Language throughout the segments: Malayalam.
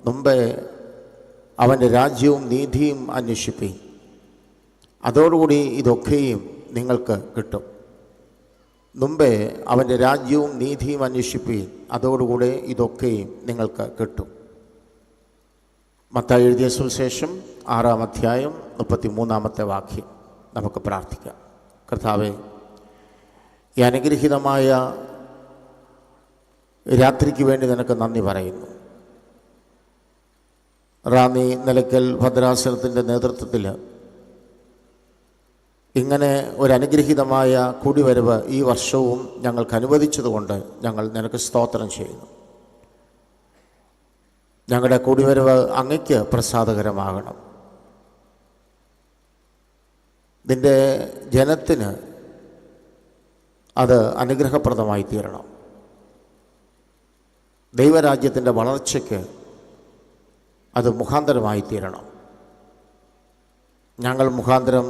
മുമ്പേ അവൻ്റെ രാജ്യവും നീതിയും അന്വേഷിപ്പീൻ, അതോടുകൂടി ഇതൊക്കെയും നിങ്ങൾക്ക് കിട്ടും. മുമ്പേ അവൻ്റെ രാജ്യവും നീതിയും അന്വേഷിപ്പീൻ, അതോടുകൂടെ ഇതൊക്കെയും നിങ്ങൾക്ക് കിട്ടും. മത്തായി എഴുതിയ സുവിശേഷം 6-ാം അധ്യായം 33-ാമത്തെ വാക്യം. നമുക്ക് പ്രാർത്ഥിക്കാം. കർത്താവേ, ഈ അനുഗ്രഹീതമായ രാത്രിക്ക് വേണ്ടി നിനക്ക് നന്ദി പറയുന്നു. റാന്നി നിലയ്ക്കൽ ഭദ്രാസനത്തിൻ്റെ നേതൃത്വത്തിൽ ഇങ്ങനെ ഒരു അനുഗ്രഹീതമായ കൂടിവരവ് ഈ വർഷവും ഞങ്ങൾക്ക് അനുവദിച്ചതുകൊണ്ട് ഞങ്ങൾ നിനക്ക് സ്തോത്രം ചെയ്യുന്നു. ഞങ്ങളുടെ കൂടിവരവ് അങ്ങയ്ക്ക് പ്രസാദകരമാകണം. നിൻ്റെ ജനത്തിന് അത് അനുഗ്രഹപ്രദമായി തീരണം. ദൈവരാജ്യത്തിൻ്റെ വളർച്ചയ്ക്ക് അത് മുഖാന്തരമായി തീരണം. ഞങ്ങൾ മുഖാന്തരം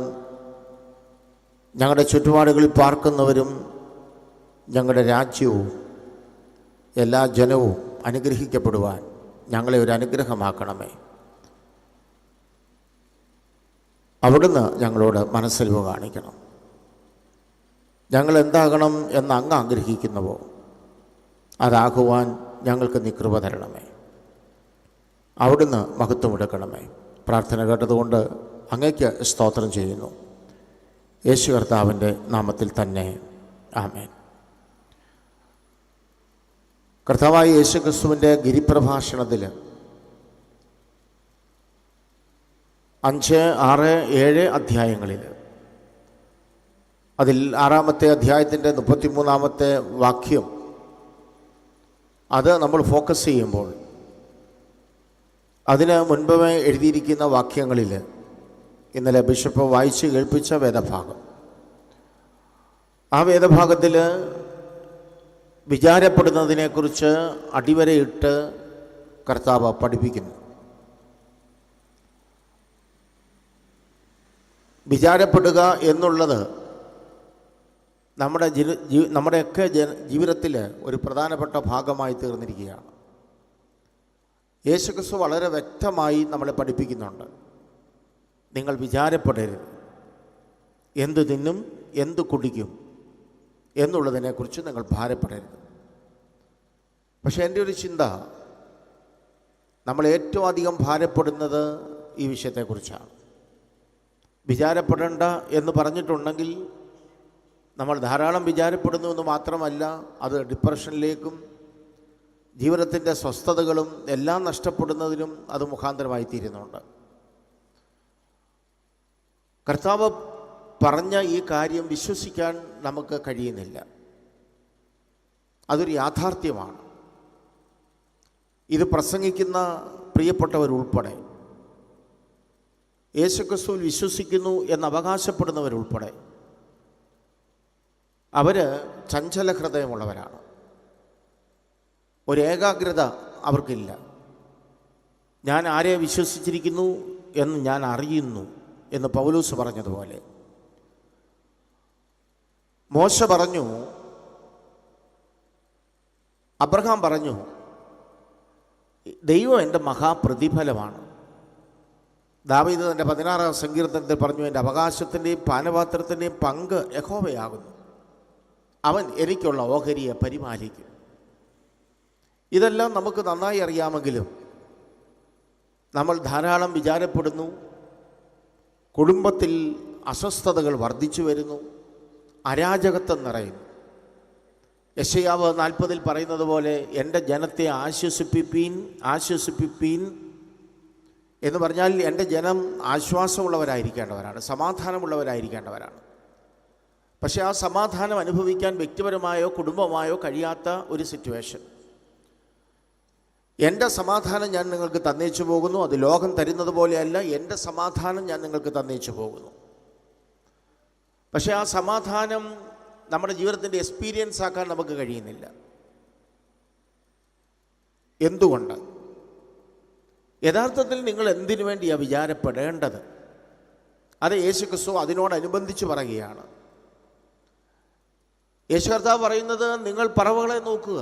ഞങ്ങളുടെ ചുറ്റുപാടുകളിൽ പാർക്കുന്നവരും ഞങ്ങളുടെ രാജ്യവും എല്ലാ ജനവും അനുഗ്രഹിക്കപ്പെടുവാൻ ഞങ്ങളെ ഒരു അനുഗ്രഹമാക്കണമേ. അവിടുന്ന് ഞങ്ങളോട് മനസ്സലിവ് കാണിക്കണം. ഞങ്ങൾ എന്താകണം എന്ന് അങ്ങ് ആഗ്രഹിക്കുന്നുവോ അതാകുവാൻ ഞങ്ങൾക്ക് നീ കൃപ തരണമേ. അവിടുന്ന് മഹത്വമെടുക്കണമേ. പ്രാർത്ഥന കേട്ടതുകൊണ്ട് അങ്ങയ്ക്ക് സ്തോത്രം ചെയ്യുന്നു. യേശു കർത്താവിൻ്റെ നാമത്തിൽ തന്നെ ആമേൻ. കർത്താവായ യേശു ക്രിസ്തുവിൻ്റെ ഗിരിപ്രഭാഷണത്തിൽ 5, 6, 7 അധ്യായങ്ങളിൽ അതിൽ 6-ാമത്തെ അധ്യായത്തിൻ്റെ 33-ാമത്തെ വാക്യം അത് നമ്മൾ ഫോക്കസ് ചെയ്യുമ്പോൾ അതിന് മുൻപേ എഴുതിയിരിക്കുന്ന വാക്യങ്ങളിൽ ഇന്നലെ ബിഷപ്പ് വായിച്ച് കേൾപ്പിച്ച വേദഭാഗം, ആ വേദഭാഗത്തിൽ വിചാരപ്പെടുന്നതിനെക്കുറിച്ച് അടിവരയിട്ട് കർത്താവ് പഠിപ്പിക്കുന്നു. വിചാരപ്പെടുക എന്നുള്ളത് നമ്മുടെയൊക്കെ ജീവിതത്തിൽ ഒരു പ്രധാനപ്പെട്ട ഭാഗമായി തീർന്നിരിക്കുകയാണ്. യേശുക്രിസ്തു വളരെ വ്യക്തമായി നമ്മളെ പഠിപ്പിക്കുന്നുണ്ട്. നിങ്ങൾ വിചാരപ്പെടരുത്, എന്തു തിന്നും എന്തു കുടിക്കും എന്നുള്ളതിനെക്കുറിച്ച് നിങ്ങൾ ഭാരപ്പെടരുത്. പക്ഷേ എൻ്റെ ഒരു ചിന്ത, നമ്മൾ ഏറ്റവും അധികം ഭാരപ്പെടുന്നത് ഈ വിഷയത്തെക്കുറിച്ചാണ്. വിചാരപ്പെടേണ്ട എന്ന് പറഞ്ഞിട്ടുണ്ടെങ്കിൽ നമ്മൾ ധാരാളം വിചാരപ്പെടുന്നു എന്ന് മാത്രമല്ല, അത് ഡിപ്രഷനിലേക്കും ജീവിതത്തിൻ്റെ സ്വസ്ഥതകളും എല്ലാം നഷ്ടപ്പെടുന്നതിനും അത് മുഖാന്തരമായി തീരുന്നുണ്ട്. കർത്താവ് പറഞ്ഞ ഈ കാര്യം വിശ്വസിക്കാൻ നമുക്ക് കഴിയുന്നില്ല. അതൊരു യാഥാർത്ഥ്യമാണ്. ഇത് പ്രസംഗിക്കുന്ന പ്രിയപ്പെട്ടവരുൾപ്പെടെ, യേശുക്രിസ്തുവിൽ വിശ്വസിക്കുന്നു എന്ന് അവകാശപ്പെടുന്നവരുൾപ്പെടെ അവർ ചഞ്ചല ഹൃദയമുള്ളവരാണ്. ഒരു ഏകാഗ്രത അവർക്കില്ല. ഞാൻ ആരെ വിശ്വസിച്ചിരിക്കുന്നു എന്ന് ഞാൻ അറിയുന്നു എന്ന് പൗലോസ് പറഞ്ഞതുപോലെ, മോശ പറഞ്ഞു, അബ്രഹാം പറഞ്ഞു, ദൈവം എൻ്റെ മഹാപ്രതിഫലമാണ്. ദാവീദ് തൻ്റെ 16-ാം സങ്കീർത്തനത്തിൽ പറഞ്ഞു, എൻ്റെ അവകാശത്തിൻ്റെയും പാനപാത്രത്തിൻ്റെയും പങ്ക് യഹോവയാകുന്നു, അവൻ എനിക്കുള്ള ഓഹരിയെ പരിപാലിക്കും. ഇതെല്ലാം നമുക്ക് നന്നായി അറിയാമെങ്കിലും നമ്മൾ ധാരാളം വിചാരപ്പെടുന്നു. കുടുംബത്തിൽ അസ്വസ്ഥതകൾ വർദ്ധിച്ചു വരുന്നു, അരാജകത്വം നിറയുന്നു. യെശയ്യാവ് 40 പറയുന്നത് പോലെ, എൻ്റെ ജനത്തെ ആശ്വസിപ്പിപ്പീൻ എന്ന് പറഞ്ഞാൽ എൻ്റെ ജനം ആശ്വാസമുള്ളവരായിരിക്കേണ്ടവരാണ്, സമാധാനമുള്ളവരായിരിക്കേണ്ടവരാണ്. പക്ഷേ ആ സമാധാനം അനുഭവിക്കാൻ വ്യക്തിപരമായോ കുടുംബമായോ കഴിയാത്ത ഒരു സിറ്റുവേഷൻ. എൻ്റെ സമാധാനം ഞാൻ നിങ്ങൾക്ക് തന്നേച്ചു പോകുന്നു, അത് ലോകം തരുന്നത് പോലെയല്ല, എൻ്റെ സമാധാനം ഞാൻ നിങ്ങൾക്ക് തന്നേച്ചു പോകുന്നു. പക്ഷേ ആ സമാധാനം നമ്മുടെ ജീവിതത്തിൻ്റെ എക്സ്പീരിയൻസ് ആക്കാൻ നമുക്ക് കഴിയുന്നില്ല. എന്തുകൊണ്ട്? യഥാർത്ഥത്തിൽ നിങ്ങൾ എന്തിനു വേണ്ടിയാണ് വിചാരപ്പെടേണ്ടത്? അത് യേശുക്രിസ്തു അതിനോടനുബന്ധിച്ച് പറയുകയാണ്. യേശു കർത്താവ് പറയുന്നത്, നിങ്ങൾ പറവകളെ നോക്കുക,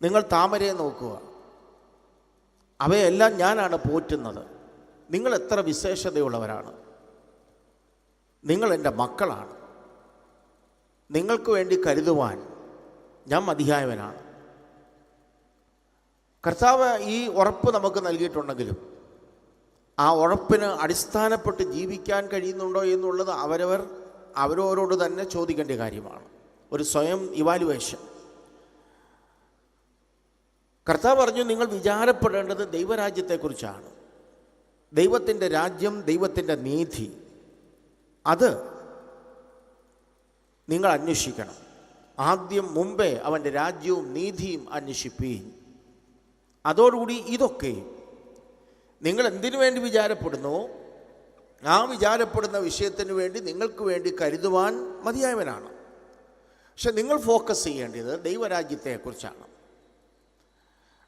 നിങ്ങൾ താമരയെ നോക്കുക. അവയെല്ലാം ഞാനാണ് പോറ്റുന്നത്. നിങ്ങൾ എത്ര വിശേഷതയുള്ളവരാണ്. നിങ്ങൾ എൻ്റെ മക്കളാണ്. നിങ്ങൾക്ക് വേണ്ടി കരുതുവാൻ ഞാൻ മതിയായവനാണ്. കർത്താവ് ഈ ഉറപ്പ് നമുക്ക് നൽകിയിട്ടുണ്ടെങ്കിലും ആ ഉറപ്പിന് അടിസ്ഥാനപ്പെട്ട് ജീവിക്കാൻ കഴിയുന്നുണ്ടോ എന്നുള്ളത് അവരവരോട് തന്നെ ചോദിക്കേണ്ട കാര്യമാണ്. ഒരു സ്വയം ഇവാലുവേഷൻ. കർത്താവ് പറഞ്ഞു, നിങ്ങൾ വിചാരപ്പെടേണ്ടത് ദൈവരാജ്യത്തെക്കുറിച്ചാണ്. ദൈവത്തിൻ്റെ രാജ്യം, ദൈവത്തിൻ്റെ നീതി, അത് നിങ്ങൾ അന്വേഷിക്കണം. ആദ്യം മുമ്പേ അവൻ്റെ രാജ്യവും നീതിയും അന്വേഷിപ്പീൻ. അതോടുകൂടി ഇതൊക്കെ നിങ്ങൾ എന്തിനു വേണ്ടി വിചാരപ്പെടുന്നോ ആ വിചാരപ്പെടുന്ന വിഷയത്തിന് വേണ്ടി നിങ്ങൾക്ക് വേണ്ടി കരുതുവാൻ മതിയായവനാണ്. പക്ഷെ നിങ്ങൾ ഫോക്കസ് ചെയ്യേണ്ടത് ദൈവരാജ്യത്തെക്കുറിച്ചാണ്.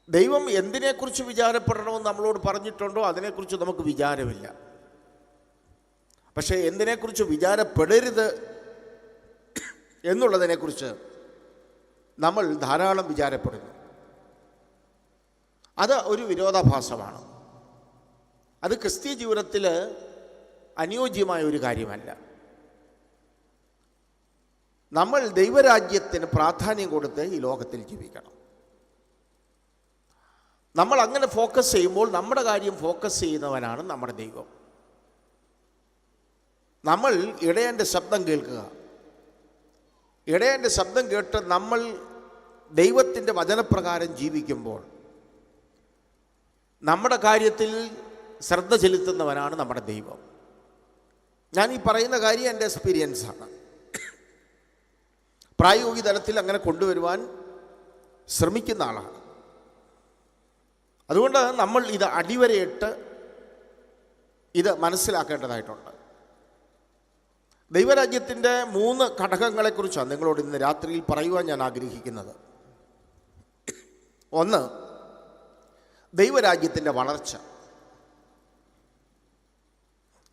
ദൈവം എന്തിനെക്കുറിച്ച് വിചാരപ്പെടണമെന്ന് നമ്മളോട് പറഞ്ഞിട്ടുണ്ടോ അതിനെക്കുറിച്ച് നമുക്ക് വിചാരമില്ല. പക്ഷേ എന്തിനെക്കുറിച്ച് വിചാരപ്പെടരുത് എന്നുള്ളതിനെക്കുറിച്ച് നമ്മൾ ധാരാളം വിചാരപ്പെടുന്നു. അത് ഒരു വിരോധാഭാസമാണ്. അത് ക്രിസ്തീയ ജീവിതത്തിൽ അനുയോജ്യമായ ഒരു കാര്യമല്ല. നമ്മൾ ദൈവരാജ്യത്തിന് പ്രാധാന്യം കൊടുത്ത് ഈ ലോകത്തിൽ ജീവിക്കണം. നമ്മൾ അങ്ങനെ ഫോക്കസ് ചെയ്യുമ്പോൾ നമ്മുടെ കാര്യം ഫോക്കസ് ചെയ്യുന്നവനാണ് നമ്മുടെ ദൈവം. നമ്മൾ ഇടയൻ്റെ ശബ്ദം കേൾക്കുക. ഇടയൻ്റെ ശബ്ദം കേട്ട് നമ്മൾ ദൈവത്തിൻ്റെ വചനപ്രകാരം ജീവിക്കുമ്പോൾ നമ്മുടെ കാര്യത്തിൽ ശ്രദ്ധ ചെലുത്തുന്നവനാണ് നമ്മുടെ ദൈവം. ഞാൻ ഈ പറയുന്ന കാര്യം എൻ്റെ എക്സ്പീരിയൻസാണ്. പ്രായോഗിക തലത്തിൽ അങ്ങനെ കൊണ്ടുവരുവാൻ ശ്രമിക്കുന്ന ആളാണ്. അതുകൊണ്ട് നമ്മൾ ഇത് അടിവരയിട്ട് ഇത് മനസ്സിലാക്കേണ്ടതായിട്ടുണ്ട്. ദൈവരാജ്യത്തിൻ്റെ 3 ഘടകങ്ങളെക്കുറിച്ചാണ് നിങ്ങളോട് ഇന്ന് രാത്രിയിൽ പറയുവാൻ ഞാൻ ആഗ്രഹിക്കുന്നത്. ഒന്ന്, ദൈവരാജ്യത്തിൻ്റെ വളർച്ച.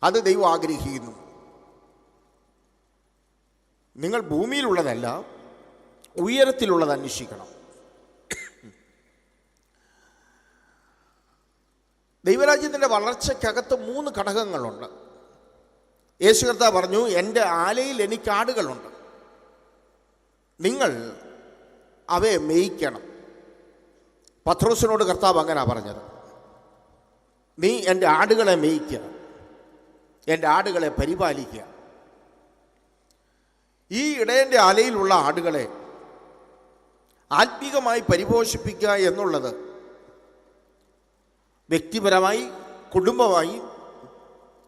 അത് ദൈവം ആഗ്രഹിക്കുന്നു. നിങ്ങൾ ഭൂമിയിലുള്ളതല്ല, ഉയരത്തിലുള്ളത് അന്വേഷിക്കണം. ദൈവരാജ്യത്തിൻ്റെ വളർച്ചയ്ക്കകത്ത് 3 ഘടകങ്ങളുണ്ട്. യേശു കർത്താവ് പറഞ്ഞു, എൻ്റെ ആലയിൽ എനിക്ക് ആടുകളുണ്ട്, നിങ്ങൾ അവയെ മേയ്ക്കണം. പത്രോസിനോട് കർത്താവ് അങ്ങനെയാണ് പറഞ്ഞത്. നീ എൻ്റെ ആടുകളെ മേയ്ക്കുക, എൻ്റെ ആടുകളെ പരിപാലിക്കുക. ഈ ഇടയൻ്റെ ആലയിലുള്ള ആടുകളെ ആത്മീകമായി പരിപോഷിപ്പിക്കുക എന്നുള്ളത് വ്യക്തിപരമായി, കുടുംബമായി,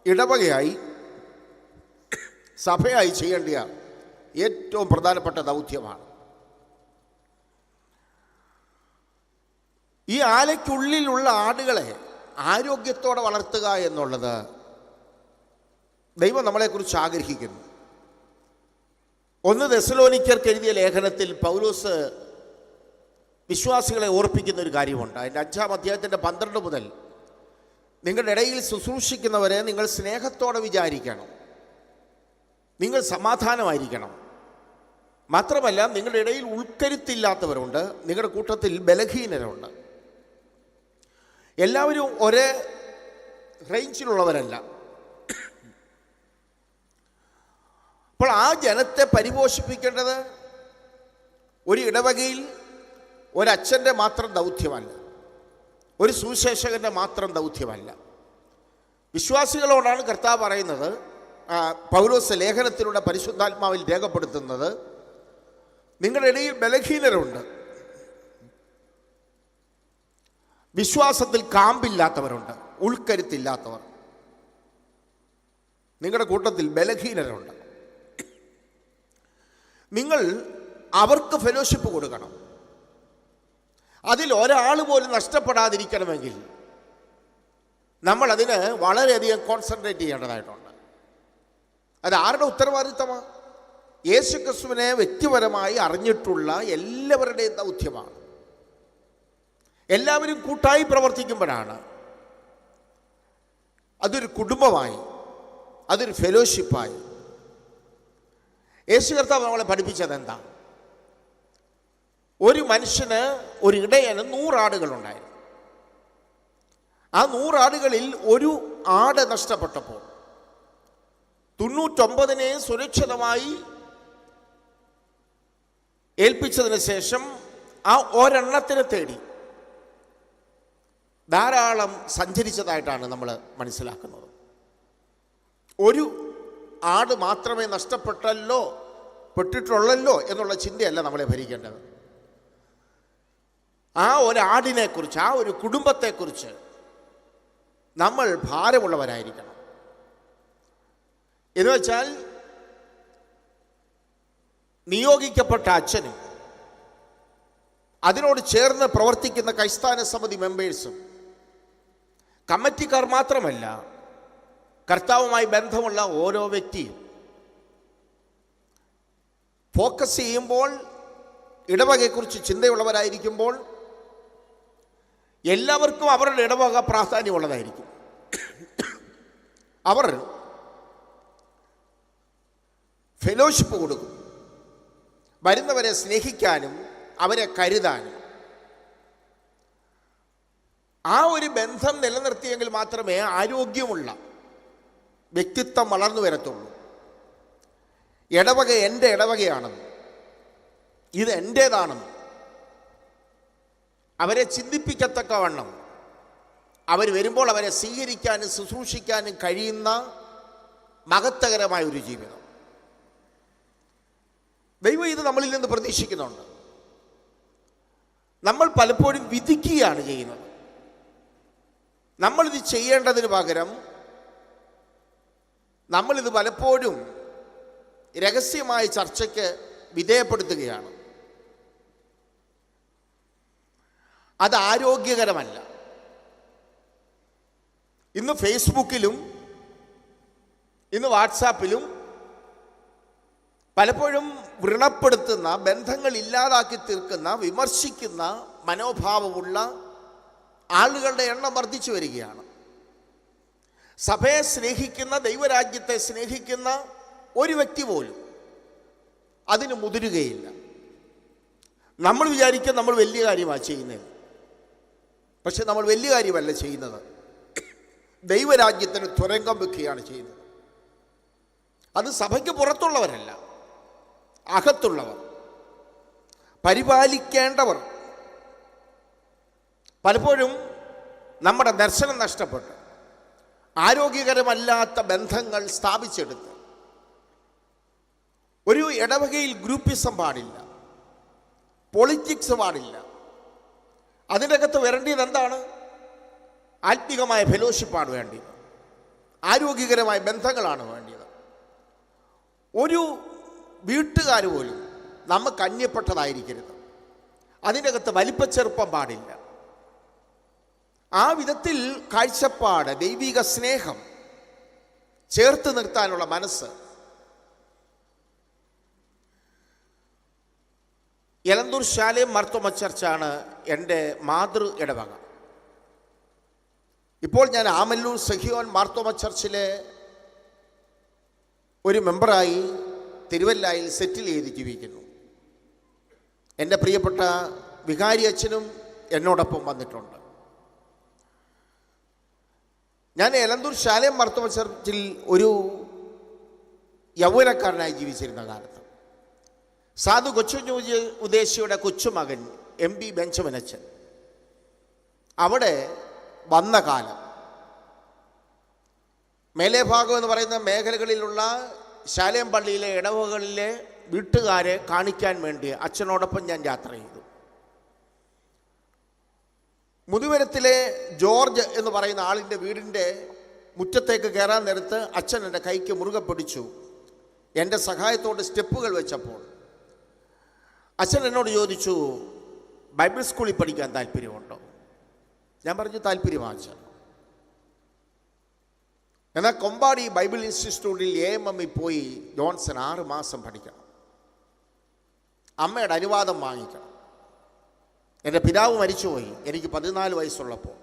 ഇടവകയായി, സഭയായി ചെയ്യേണ്ട ഏറ്റവും പ്രധാനപ്പെട്ട ദൗത്യമാണ്. ഈ ആലയ്ക്കുള്ളിലുള്ള ആടുകളെ ആരോഗ്യത്തോടെ വളർത്തുക എന്നുള്ളത് ദൈവം നമ്മളെക്കുറിച്ച് ആഗ്രഹിക്കുന്നു. 1 തെസ്സലോനിക്കർക്ക് എഴുതിയ ലേഖനത്തിൽ പൗലോസ് വിശ്വാസികളെ ഓർപ്പിക്കുന്ന ഒരു കാര്യമുണ്ട്. അതിൻ്റെ 5-ാം അധ്യായത്തിൻ്റെ 12 മുതൽ, നിങ്ങളുടെ ഇടയിൽ ശുശ്രൂഷിക്കുന്നവരെ നിങ്ങൾ സ്നേഹത്തോടെ വിചാരിക്കണം, നിങ്ങൾ സമാധാനമായിരിക്കണം. മാത്രമല്ല, നിങ്ങളുടെ ഇടയിൽ ഉൾക്കരുത്തില്ലാത്തവരുണ്ട്, നിങ്ങളുടെ കൂട്ടത്തിൽ ബലഹീനരുണ്ട്. എല്ലാവരും ഒരേ റേഞ്ചിലുള്ളവരല്ല. അപ്പോൾ ആ ജനത്തെ പരിപോഷിപ്പിക്കേണ്ടത് ഒരു ഇടവകയിൽ ഒരച്ഛൻ്റെ മാത്രം ദൗത്യമല്ല, ഒരു സുവിശേഷകൻ്റെ മാത്രം ദൗത്യമല്ല. വിശ്വാസികളോടാണ് കർത്താവ് പറയുന്നത്. പൗലോസ് ലേഖനത്തിലൂടെ പരിശുദ്ധാത്മാവിൽ രേഖപ്പെടുത്തുന്നത്, നിങ്ങളുടെ ഇടയിൽ ബലഹീനരുണ്ട്, വിശ്വാസത്തിൽ കാമ്പില്ലാത്തവരുണ്ട്, ഉൾക്കരുത്തില്ലാത്തവർ. നിങ്ങളുടെ കൂട്ടത്തിൽ ബലഹീനരുണ്ട്. നിങ്ങൾ അവർക്ക് ഫെലോഷിപ്പ് കൊടുക്കണം. അതിൽ ഒരാൾ പോലും നഷ്ടപ്പെടാതിരിക്കണമെങ്കിൽ നമ്മളതിന് വളരെയധികം കോൺസെൻട്രേറ്റ് ചെയ്യേണ്ടതായിട്ടുണ്ട്. അത് ആരുടെ ഉത്തരവാദിത്തമാണ്? യേശു ക്രിസ്തുവിനെ വ്യക്തിപരമായി അറിഞ്ഞിട്ടുള്ള എല്ലാവരുടെയും ദൗത്യമാണ്. എല്ലാവരും കൂട്ടായി പ്രവർത്തിക്കുമ്പോഴാണ് അതൊരു കുടുംബമായി, അതൊരു ഫെലോഷിപ്പായി. യേശു കർത്താവ് നമ്മളെ പഠിപ്പിച്ചത് എന്താ? ഒരു മനുഷ്യന്, ഒരു ഇടയന് 100 ആടുകളുണ്ടായിരുന്നു. ആ 100 ആടുകളിൽ ഒരു ആട് നഷ്ടപ്പെട്ടപ്പോൾ 99 സുരക്ഷിതമായി ഏൽപ്പിച്ചതിന് ശേഷം ആ ഒരെണ്ണത്തിനെ തേടി ധാരാളം സഞ്ചരിച്ചതായിട്ടാണ് നമ്മൾ മനസ്സിലാക്കുന്നത്. ഒരു ആട് മാത്രമേ പെട്ടിട്ടുള്ളല്ലോ എന്നുള്ള ചിന്തയല്ല നമ്മളെ ഭരിക്കേണ്ടത്. ആ ഒരാടിനെക്കുറിച്ച്, ആ ഒരു കുടുംബത്തെക്കുറിച്ച് നമ്മൾ ഭാരമുള്ളവരായിരിക്കണം. എന്ന് വെച്ചാൽ നിയോഗിക്കപ്പെട്ട അച്ഛനും അതിനോട് ചേർന്ന് പ്രവർത്തിക്കുന്ന ക്രൈസ്തവ സമിതി മെമ്പേഴ്സും കമ്മിറ്റിക്കാർ മാത്രമല്ല, കർത്താവുമായി ബന്ധമുള്ള ഓരോ വ്യക്തിയും ഫോക്കസ് ചെയ്യുമ്പോൾ, ഇടവകയെക്കുറിച്ച് ചിന്തയുള്ളവരായിരിക്കുമ്പോൾ എല്ലാവർക്കും അവരുടെ ഇടവക പ്രാധാന്യമുള്ളതായിരിക്കും. അവർ ഫെലോഷിപ്പ് കൊടുക്കും, വരുന്നവരെ സ്നേഹിക്കാനും അവരെ കരുതാനും. ആ ഒരു ബന്ധം നിലനിർത്തിയെങ്കിൽ മാത്രമേ ആരോഗ്യമുള്ള വ്യക്തിത്വം വളർന്നു വരത്തുള്ളൂ. ഇടവക എൻ്റെ ഇടവകയാണെന്ന്, ഇത് എൻ്റേതാണെന്ന് അവരെ ചിന്തിപ്പിക്കത്തക്കവണ്ണം അവർ വരുമ്പോൾ അവരെ സ്വീകരിക്കാനും ശുശ്രൂഷിക്കാനും കഴിയുന്ന മഹത്തകരമായ ഒരു ജീവിതം ദൈവം ഇത് നമ്മളിൽ നിന്ന് പ്രതീക്ഷിക്കുന്നുണ്ട്. നമ്മൾ പലപ്പോഴും വിധിക്കുകയാണ് ചെയ്യുന്നത്. നമ്മളിത് ചെയ്യേണ്ടതിന് പകരം നമ്മളിത് പലപ്പോഴും രഹസ്യമായ ചർച്ചയ്ക്ക് വിധേയപ്പെടുത്തുകയാണ്. അത് ആരോഗ്യകരമല്ല. ഇന്ന് ഫേസ്ബുക്കിലും ഇന്ന് വാട്സാപ്പിലും പലപ്പോഴും വ്രണപ്പെടുത്തുന്ന, ബന്ധങ്ങൾ ഇല്ലാതാക്കി തീർക്കുന്ന, വിമർശിക്കുന്ന മനോഭാവമുള്ള ആളുകളുടെ എണ്ണം വർദ്ധിച്ചു വരികയാണ്. സഭയെ സ്നേഹിക്കുന്ന, ദൈവരാജ്യത്തെ സ്നേഹിക്കുന്ന ഒരു വ്യക്തി പോലും അതിന് മുതിരുകയില്ല. നമ്മൾ വിചാരിക്കും നമ്മൾ വലിയ കാര്യമാണ് ചെയ്യുന്നത്. പക്ഷെ നമ്മൾ വലിയ കാര്യമല്ല ചെയ്യുന്നത്, ദൈവരാജ്യത്തിന് തുരങ്കം വെക്കുകയാണ് ചെയ്യുന്നത്. അത് സഭയ്ക്ക് പുറത്തുള്ളവരല്ല, അകത്തുള്ളവർ, പരിപാലിക്കേണ്ടവർ. പലപ്പോഴും നമ്മുടെ ദർശനം നഷ്ടപ്പെട്ട് ആരോഗ്യകരമല്ലാത്ത ബന്ധങ്ങൾ സ്ഥാപിച്ചെടുത്ത് ഒരു ഇടവകയിൽ ഗ്രൂപ്പിസം പാടില്ല, പൊളിറ്റിക്സ് പാടില്ല. അതിൻ്റെ അകത്ത് വരേണ്ടത് എന്താണ്? ആത്മീകമായ ഫെലോഷിപ്പാണ് വേണ്ടത്, ആരോഗ്യകരമായ ബന്ധങ്ങളാണ് വേണ്ടത്. ഒരു വീട്ടുകാർ പോലും നമുക്ക് അന്യപ്പെട്ടതായിരിക്കരുത്. അതിൻ്റെ അകത്ത് വലിപ്പച്ചെറുപ്പം പാടില്ല. ആ വിധത്തിൽ കാഴ്ചപ്പാട്, ദൈവിക സ്നേഹം ചേർത്ത് നിർത്താനുള്ള മനസ്സ്. എലന്തൂർ ശാലേം മാർത്തോമ ചർച്ചാണ് എൻ്റെ മാതൃ ഇടവക. ഇപ്പോൾ ഞാൻ ആമല്ലൂർ സഹിയോൻ മാർത്തോമ ചർച്ചിലെ ഒരു മെമ്പറായി തിരുവല്ലായിൽ സെറ്റിൽ ചെയ്ത് ജീവിക്കുന്നു. എൻ്റെ പ്രിയപ്പെട്ട വികാരി അച്ഛനും എന്നോടൊപ്പം വന്നിട്ടുണ്ട്. ഞാൻ എലന്തൂർ ശാലേം മാർത്തോമ ചർച്ചിൽ ഒരു യൗവനക്കാരനായി ജീവിച്ചിരുന്ന കാലത്ത് സാധു കൊച്ചുഞ്ഞൂജി ഉദ്ദേശിയുടെ കൊച്ചുമകൻ MB ബെഞ്ചമിൻ അച്ഛൻ അവിടെ വന്ന കാലം, മേലെ ഭാഗം എന്ന് പറയുന്ന മേഖലകളിലുള്ള ശാലേം പള്ളിയിലെ ഇടവകളിലെ വീട്ടുകാരെ കാണിക്കാൻ വേണ്ടി അച്ഛനോടൊപ്പം ഞാൻ യാത്ര ചെയ്തു. മുതുവരത്തിലെ ജോർജ് എന്ന് പറയുന്ന ആളിൻ്റെ വീടിൻ്റെ മുറ്റത്തേക്ക് കയറാൻ നേരത്ത് അച്ഛൻ എൻ്റെ കൈക്ക് മുറുകെ പിടിച്ചു. എൻ്റെ സഹായത്തോട് സ്റ്റെപ്പുകൾ വെച്ചപ്പോൾ അച്ഛൻ എന്നോട് ചോദിച്ചു, ബൈബിൾ സ്കൂളിൽ പഠിക്കാൻ താല്പര്യമുണ്ടോ? ഞാൻ പറഞ്ഞു, താല്പര്യമാണ് അച്ഛൻ. എന്നാൽ കൊമ്പാടി ബൈബിൾ ഇൻസ്റ്റിറ്റ്യൂട്ടിൽ AMM പോയി ജോൺസൺ 6 മാസം പഠിക്കണം, അമ്മയുടെ അനുവാദം വാങ്ങിക്കണം. എൻ്റെ പിതാവ് മരിച്ചുപോയി എനിക്ക് 14 വയസ്സുള്ളപ്പോൾ.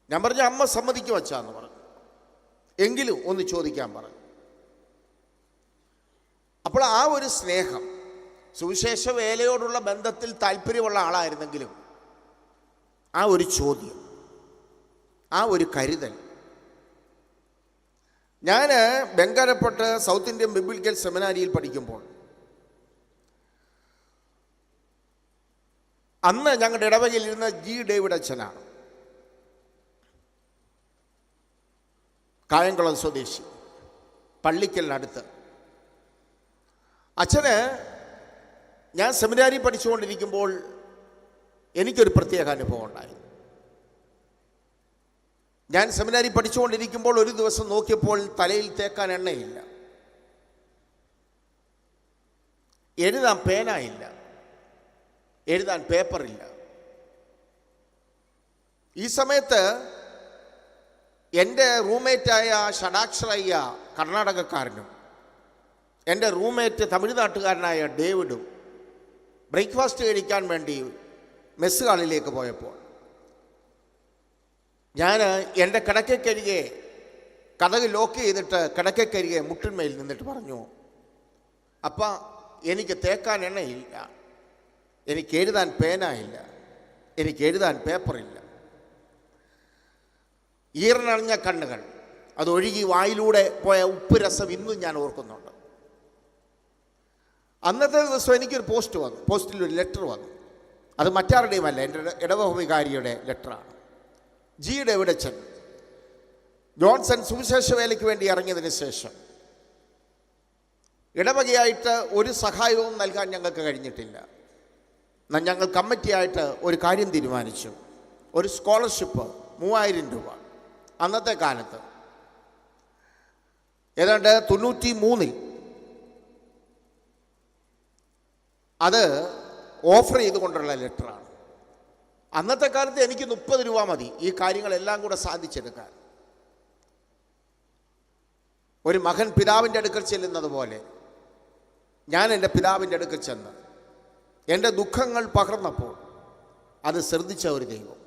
ഞാൻ പറഞ്ഞു, അമ്മ സമ്മതിക്കും വച്ചാന്ന് പറഞ്ഞു, എങ്കിലും ഒന്ന് ചോദിക്കാൻ പറഞ്ഞു. അപ്പോൾ ആ ഒരു സ്നേഹം, സുവിശേഷ വേലയോടുള്ള ബന്ധത്തിൽ താല്പര്യമുള്ള ആളായിരുന്നെങ്കിലും ആ ഒരു ചോദ്യം ആ ഒരു കരുതൽ. ഞാൻ ബംഗാരപ്പെട്ട് സൗത്ത് ഇന്ത്യൻ ബിബ്ലിക്കൽ സെമിനാരിയിൽ പഠിക്കുമ്പോൾ അന്ന് ഞങ്ങളുടെ ഇടവകയിൽ ഇരുന്ന ജി ഡേവിഡ് അച്ഛനാണ്, കായംകുളം സ്വദേശി, പള്ളിക്കലിനടുത്ത്. അച്ഛന് ഞാൻ സെമിനാരി പഠിച്ചുകൊണ്ടിരിക്കുമ്പോൾ എനിക്കൊരു പ്രത്യേക അനുഭവം ഉണ്ടായി. ഞാൻ സെമിനാരി പഠിച്ചുകൊണ്ടിരിക്കുമ്പോൾ ഒരു ദിവസം നോക്കിയപ്പോൾ തലയിൽ തേക്കാൻ എണ്ണയില്ല, എഴുതാൻ പേനയില്ല, എഴുതാൻ പേപ്പറില്ല. ഈ സമയത്ത് എൻ്റെ റൂംമേറ്റായ ഷഡാക്ഷരയ്യ കർണാടകക്കാരനും എൻ്റെ റൂംമേറ്റ് തമിഴ്നാട്ടുകാരനായ ഡേവിഡും ബ്രേക്ക്ഫാസ്റ്റ് കഴിക്കാൻ വേണ്ടി മെസ്സ് ഹാളിലേക്ക് പോയപ്പോൾ ഞാൻ എൻ്റെ കിടക്കക്കരികെ കതക് ലോക്ക് ചെയ്തിട്ട് കിടക്കക്കരികെ മുട്ടിന്മേൽ നിന്നിട്ട് പറഞ്ഞു, അപ്പ എനിക്ക് തേക്കാൻ എണ്ണയില്ല, എനിക്ക് എഴുതാൻ പേനയില്ല, എനിക്ക് എഴുതാൻ പേപ്പറില്ല. ഈറനണിഞ്ഞ കണ്ണുകൾ, അതൊഴുകി വായിലൂടെ പോയ ഉപ്പ് രസം ഇന്നും ഞാൻ ഓർക്കുന്നുണ്ട്. അന്നത്തെ ദിവസം എനിക്കൊരു പോസ്റ്റിലൊരു ലെറ്റർ വന്നു. അത് മറ്റാരുടെയും അല്ല, എൻ്റെ ഇടവവികാരിയുടെ ലെറ്ററാണ്. ജി ഡേവിഡ് അച്ഛൻ ജോൺസൺ സുവിശേഷ വേലയ്ക്ക് വേണ്ടി ഇറങ്ങിയതിന് ശേഷം ഇടവകയായിട്ട് ഒരു സഹായവും നൽകാൻ ഞങ്ങൾക്ക് കഴിഞ്ഞിട്ടില്ല. ഞങ്ങൾ കമ്മിറ്റിയായിട്ട് ഒരു കാര്യം തീരുമാനിച്ചു. ഒരു സ്കോളർഷിപ്പ് 3000 രൂപ അന്നത്തെ കാലത്ത് ഏതാണ്ട് 93 അത് ഓഫർ ചെയ്തുകൊണ്ടുള്ള ലെറ്ററാണ്. അന്നത്തെ കാലത്ത് എനിക്ക് 30 രൂപ മതി ഈ കാര്യങ്ങളെല്ലാം കൂടെ സാധിച്ചെടുക്കാൻ. ഒരു മകൻ പിതാവിൻ്റെ അടുക്കൽ ചെല്ലുന്നത് പോലെ ഞാൻ എൻ്റെ പിതാവിൻ്റെ അടുക്കൽ ചെന്ന് എൻ്റെ ദുഃഖങ്ങൾ പകർന്നപ്പോൾ അത് ശ്രദ്ധിച്ച ഒരു ദൈവം,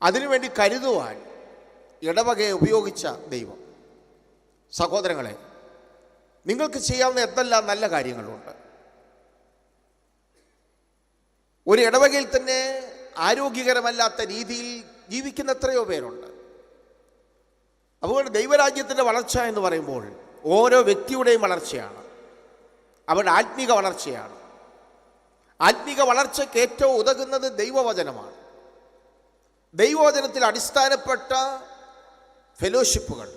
അതിനുവേണ്ടി കരുതുവാൻ ഇടവകയെ ഉപയോഗിച്ച ദൈവം. സഹോദരങ്ങളെ, നിങ്ങൾക്ക് ചെയ്യാവുന്ന എന്തെല്ലാം നല്ല കാര്യങ്ങളുണ്ട്. ഒരു ഇടവകയിൽ തന്നെ ആരോഗ്യകരമല്ലാത്ത രീതിയിൽ ജീവിക്കുന്ന എത്രയോ പേരുണ്ട്. അതുകൊണ്ട് ദൈവരാജ്യത്തിൻ്റെ വളർച്ച എന്ന് പറയുമ്പോൾ ഓരോ വ്യക്തിയുടെയും വളർച്ചയാണ്, അവരുടെ ആത്മീക വളർച്ചയാണ്. ആത്മീക വളർച്ചയ്ക്ക് ഏറ്റവും ഉതകുന്നത് ദൈവവചനമാണ്. ദൈവവചനത്തിൽ അടിസ്ഥാനപ്പെട്ട ഫെലോഷിപ്പുകൾ,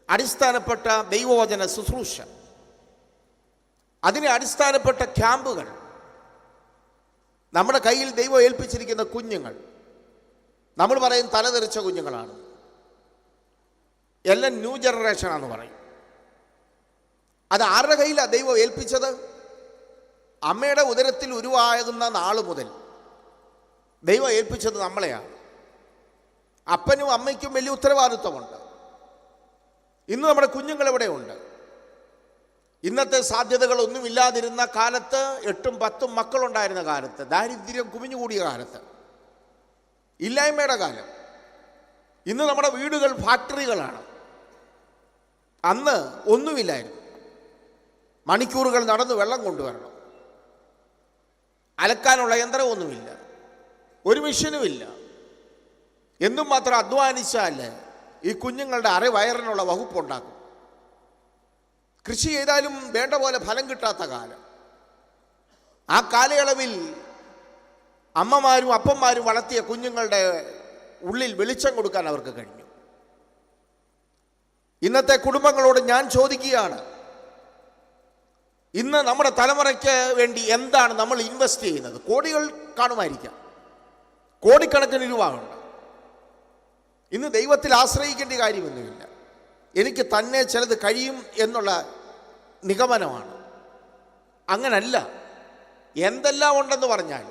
അടിസ്ഥാനപ്പെട്ട ദൈവവചന ശുശ്രൂഷ, അതിനെ അടിസ്ഥാനപ്പെട്ട ക്യാമ്പുകൾ, നമ്മുടെ കയ്യിൽ ദൈവം ഏൽപ്പിച്ചിരിക്കുന്ന കുഞ്ഞുങ്ങൾ, നമ്മൾ പറയും തലതെറിച്ച കുഞ്ഞുങ്ങളാണ്, എല്ലാം ന്യൂ ജനറേഷനാണെന്ന് പറയും. അത് ആരുടെ കയ്യിലാണ് ദൈവം ഏൽപ്പിച്ചത്? അമ്മയുടെ ഉദരത്തിൽ ഉരുവാകുന്ന നാൾ മുതൽ ദൈവം ഏൽപ്പിച്ചത് നമ്മളെയാണ്. അപ്പനും അമ്മയ്ക്കും വലിയ ഉത്തരവാദിത്വമുണ്ട്. ഇന്ന് നമ്മുടെ കുഞ്ഞുങ്ങൾ എവിടെയുണ്ട്? ഇന്നത്തെ സാധ്യതകളൊന്നുമില്ലാതിരുന്ന കാലത്ത്, 8ഉം 10ഉം മക്കളുണ്ടായിരുന്ന കാലത്ത്, ദാരിദ്ര്യം കുമിഞ്ഞുകൂടിയ കാലത്ത്, ഇല്ലായ്മയുടെ കാലം. ഇന്ന് നമ്മുടെ വീടുകൾ ഫാക്ടറികളാണ്. അന്ന് ഒന്നുമില്ലായിരുന്നു. മണിക്കൂറുകൾ നടന്ന് വെള്ളം കൊണ്ടുവരണം, അലക്കാനുള്ള യന്ത്രമൊന്നുമില്ല, ഒരു മെഷീനുമില്ല. എന്നും മാത്രം അധ്വാനിച്ചാൽ ഈ കുഞ്ഞുങ്ങളുടെ വയറിനുള്ള വകുപ്പുണ്ടാക്കും. കൃഷി ചെയ്താലും വേണ്ട പോലെ ഫലം കിട്ടാത്ത കാലം. ആ കാലയളവിൽ അമ്മമാരും അപ്പന്മാരും വളർത്തിയ കുഞ്ഞുങ്ങളുടെ ഉള്ളിൽ വെളിച്ചം കൊടുക്കാൻ അവർക്ക് കഴിഞ്ഞു. ഇന്നത്തെ കുടുംബങ്ങളോട് ഞാൻ ചോദിക്കുകയാണ്, ഇന്ന് നമ്മുടെ തലമുറയ്ക്ക് വേണ്ടി എന്താണ് നമ്മൾ ഇൻവെസ്റ്റ് ചെയ്യുന്നത്? കോടികൾ കാണുമായിരിക്കാം, കോടിക്കണക്കിന് രൂപ ഉണ്ട്. ഇന്ന് ദൈവത്തിൽ ആശ്രയിക്കേണ്ട കാര്യമൊന്നുമില്ല. എനിക്ക് തന്നെ ചിലത് കഴിയും എന്നുള്ള നിഗമനമാണ്. അങ്ങനല്ല. എന്തെല്ലാം ഉണ്ടെന്ന് പറഞ്ഞാൽ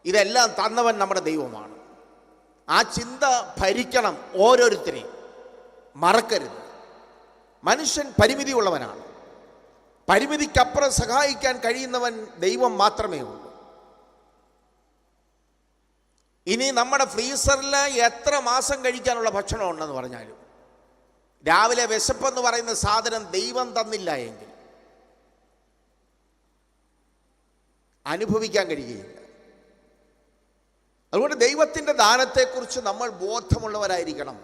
ഇതെല്ലാം തന്നവൻ നമ്മുടെ ദൈവമാണ്. ആ ചിന്ത ഭരിക്കണം ഓരോരുത്തരെയും. മറക്കരുത്, മനുഷ്യൻ പരിമിതിയുള്ളവനാണ്. പരിമിതിക്കപ്പുറം സഹായിക്കാൻ കഴിയുന്നവൻ ദൈവം മാത്രമേ ഉള്ളൂ. ഇനി നമ്മുടെ ഫ്രീസറിൽ എത്ര മാസം കഴിക്കാനുള്ള ഭക്ഷണം ഉണ്ടെന്ന് പറഞ്ഞാലും രാവിലെ വിശപ്പെന്ന് പറയുന്ന സാധനം ദൈവം തന്നില്ല എങ്കിൽ അനുഭവിക്കാൻ കഴിയുകയില്ല. അതുകൊണ്ട് ദൈവത്തിൻ്റെ ദാനത്തെക്കുറിച്ച് നമ്മൾ ബോധമുള്ളവരായിരിക്കണം.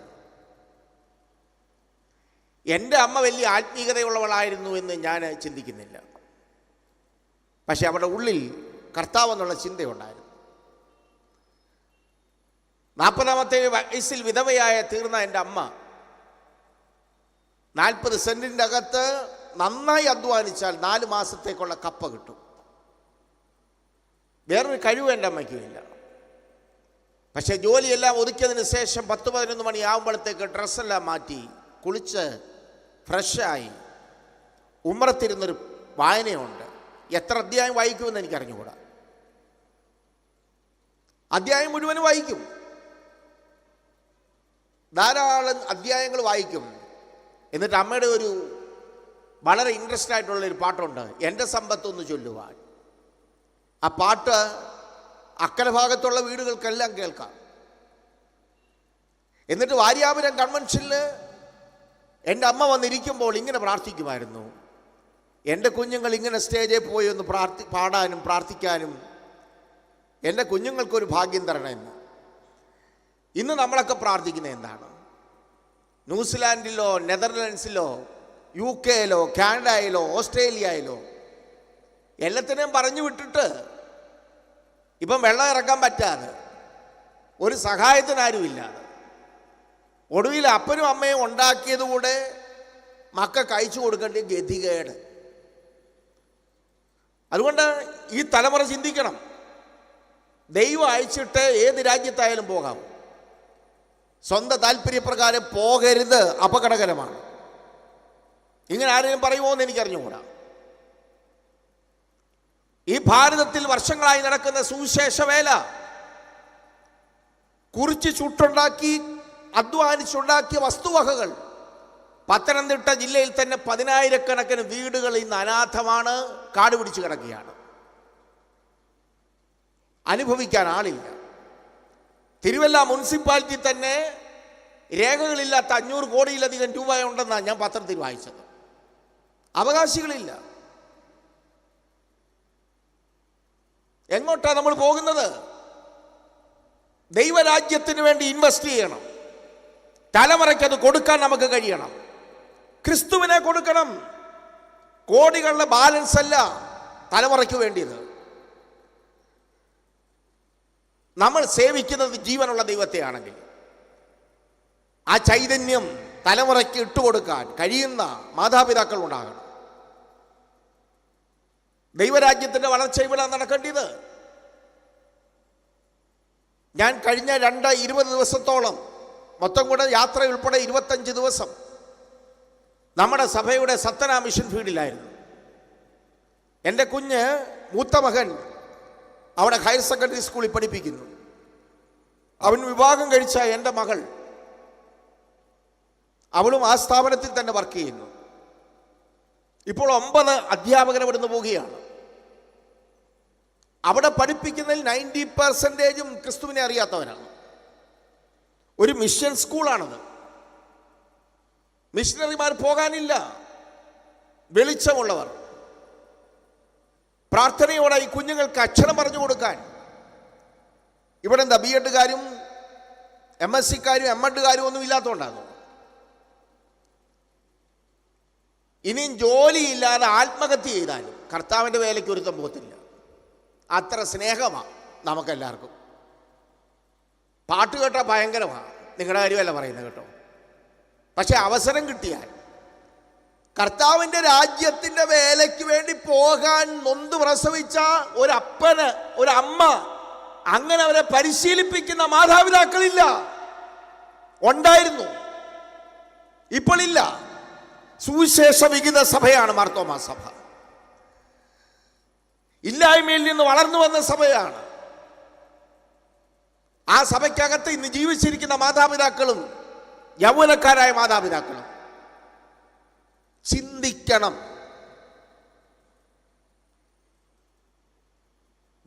എൻ്റെ അമ്മ വലിയ ആത്മീയതയുള്ളവളായിരുന്നു എന്ന് ഞാൻ ചിന്തിക്കുന്നില്ല. പക്ഷെ അവരുടെ ഉള്ളിൽ കർത്താവ് എന്നുള്ള ചിന്തയുണ്ടായിരുന്നു. 40-ാമത്തെ വയസ്സിൽ വിധവയായ തീർന്ന എൻ്റെ അമ്മ 40 സെൻറ്റിൻ്റെ അകത്ത് നന്നായി അധ്വാനിച്ചാൽ 4 മാസത്തേക്കുള്ള കപ്പ കിട്ടും. വേറൊരു കഴിവ് എൻ്റെ അമ്മയ്ക്കുമില്ല. പക്ഷേ ജോലിയെല്ലാം ഒതുക്കിയതിന് ശേഷം 10-11 മണിയാകുമ്പോഴത്തേക്ക് ഡ്രസ്സെല്ലാം മാറ്റി കുളിച്ച് ഫ്രഷായി ഉമ്മറത്തിരുന്നൊരു വായനയുണ്ട്. എത്ര അധ്യായം വായിക്കുമെന്ന് എനിക്കറിഞ്ഞുകൂടാ. അധ്യായം മുഴുവനും വായിക്കും, ധാരാളം അധ്യായങ്ങൾ വായിക്കും. എന്നിട്ട് അമ്മയുടെ ഒരു വളരെ ഇൻട്രസ്റ്റ് ആയിട്ടുള്ളൊരു പാട്ടുണ്ട്, എൻ്റെ സമ്പത്തൊന്ന് ചൊല്ലുവാൻ. ആ പാട്ട് അക്കരെ ഭാഗത്തുള്ള വീടുകൾക്കെല്ലാം കേൾക്കാം. എന്നിട്ട് വാര്യാപുരം കൺവെൻഷനിൽ എൻ്റെ അമ്മ വന്നിരിക്കുമ്പോൾ ഇങ്ങനെ പ്രാർത്ഥിക്കുമായിരുന്നു, എൻ്റെ കുഞ്ഞുങ്ങൾ ഇങ്ങനെ സ്റ്റേജിൽ പോയി ഒന്ന് പാടാനും പ്രാർത്ഥിക്കാനും എൻ്റെ കുഞ്ഞുങ്ങൾക്കൊരു ഭാഗ്യം തരണമെന്ന്. ഇന്ന് നമ്മളൊക്കെ പ്രാർത്ഥിക്കുന്നത് എന്താണ്? ന്യൂസിലാൻഡിലോ നെതർലാൻഡ്സിലോ UK-യിലോ കാനഡയിലോ ഓസ്ട്രേലിയയിലോ എല്ലാത്തിനെയും പറഞ്ഞു വിട്ടിട്ട് ഇപ്പം വെള്ളം ഇറക്കാൻ പറ്റാതെ ഒരു സഹായത്തിനാരുമില്ലാതെ ഒടുവിൽ അപ്പനും അമ്മയും ഉണ്ടാക്കിയതുകൂടെ മക്കൾക്ക് അയച്ചു കൊടുക്കേണ്ട ഗതികേട്. അതുകൊണ്ട് ഈ തലമുറ ചിന്തിക്കണം, ദൈവം അയച്ചിട്ട് ഏത് രാജ്യത്തായാലും പോകാം, സ്വന്തം താല്പര്യപ്രകാരം പോകരുത്, അപകടകരമാണ്. ഇങ്ങനെ ആരെങ്കിലും പറയുമോ എന്ന് എനിക്കറിഞ്ഞുകൂടാ. ഈ ഭാരതത്തിൽ വർഷങ്ങളായി നടക്കുന്ന സുവിശേഷ വേല കുറിച്ച് ചുട്ടുണ്ടാക്കി അധ്വാനിച്ചുണ്ടാക്കിയ വസ്തുവകകൾ പത്തനംതിട്ട ജില്ലയിൽ തന്നെ 10,000-കണക്കിന് വീടുകൾ ഇന്ന് അനാഥമാണ്, കാട് പിടിച്ച് കിടക്കുകയാണ്, അനുഭവിക്കാൻ ആളില്ല. തിരുവല്ല മുനിസിപ്പാലിറ്റി തന്നെ രേഖകളില്ലാത്ത 500 കോടിയിലധികം രൂപ ഉണ്ടെന്നാണ് ഞാൻ പത്രത്തിൽ വായിച്ചത്. അവകാശികളില്ല. എങ്ങോട്ടാണ് നമ്മൾ പോകുന്നത്? ദൈവരാജ്യത്തിന് വേണ്ടി ഇൻവെസ്റ്റ് ചെയ്യണം. തലമുറയ്ക്ക് അത് കൊടുക്കാൻ നമുക്ക് കഴിയണം. ക്രിസ്തുവിനെ കൊടുക്കണം. കോടികളുടെ ബാലൻസ് അല്ല തലമുറയ്ക്ക് വേണ്ടിയത്. നമ്മൾ സേവിക്കുന്നത് ജീവനുള്ള ദൈവത്തെയാണെങ്കിൽ ആ ചൈതന്യം തലമുറയ്ക്ക് ഇട്ടുകൊടുക്കാൻ കഴിയുന്ന മാതാപിതാക്കൾ ഉണ്ടാകണം. ദൈവരാജ്യത്തിൻ്റെ വളർച്ച ഇവിടെ നടക്കേണ്ടത്. ഞാൻ കഴിഞ്ഞ 20 ദിവസത്തോളം മൊത്തം കൂടെ യാത്ര ഉൾപ്പെടെ 25 ദിവസം നമ്മുടെ സഭയുടെ സത്തന മിഷൻ ഫീൽഡിലായിരുന്നു. എൻ്റെ കുഞ്ഞ് മൂത്ത മകൻ അവിടെ ഹയർ സെക്കൻഡറി സ്കൂളിൽ പഠിപ്പിക്കുന്നു. അവൻ വിവാഹം കഴിച്ച എൻ്റെ മകൾ, അവളും ആ സ്ഥാപനത്തിൽ തന്നെ വർക്ക് ചെയ്യുന്നു. ഇപ്പോൾ 9 അധ്യാപകർ ഇവിടുന്ന് പോവുകയാണ്. അവിടെ പഠിപ്പിക്കുന്നതിൽ 90% ക്രിസ്തുവിനെ അറിയാത്തവരാണ്. ഒരു മിഷൻ സ്കൂളാണത്. മിഷണറിമാർ പോകാനില്ല, വെളിച്ചമുള്ളവർ. പ്രാർത്ഥനയോടെ ഈ കുഞ്ഞുങ്ങൾക്ക് അക്ഷരം പറഞ്ഞു കൊടുക്കാൻ. ഇവിടെ എന്താ BEdകാരും MScക്കാരും MEdകാരും ഒന്നും ഇല്ലാത്തതുകൊണ്ടാണ്. ഇനിയും ജോലിയില്ലാതെ ആത്മഹത്യ ചെയ്താലും കർത്താവിൻ്റെ വേലയ്ക്ക് ഒരുത്തം പോകത്തില്ല. അത്ര സ്നേഹമാണ് നമുക്കെല്ലാവർക്കും. പാട്ട് കേട്ടാൽ ഭയങ്കരമാണ്, നിങ്ങളുടെ കാര്യമല്ല പറയുന്നത് കേട്ടോ. പക്ഷെ അവസരം കിട്ടിയാൽ കർത്താവിൻ്റെ രാജ്യത്തിൻ്റെ വേലയ്ക്ക് വേണ്ടി പോകാൻ നൊന്ത് പ്രസവിച്ച ഒരപ്പന് ഒരമ്മ, അങ്ങനെ അവരെ പരിശീലിപ്പിക്കുന്ന മാതാപിതാക്കളില്ല. ഉണ്ടായിരുന്നു, ഇപ്പോൾ ഇല്ല. സുവിശേഷ വിഹിത സഭയാണ് മാർത്തോമാ സഭ. ഇല്ലായ്മയിൽ നിന്ന് വളർന്നു വന്ന സഭയാണ്. ആ സഭയ്ക്കകത്ത് ഇന്ന് ജീവിച്ചിരിക്കുന്ന മാതാപിതാക്കളും യൗവനക്കാരായ മാതാപിതാക്കളും ചിന്തിക്കണം.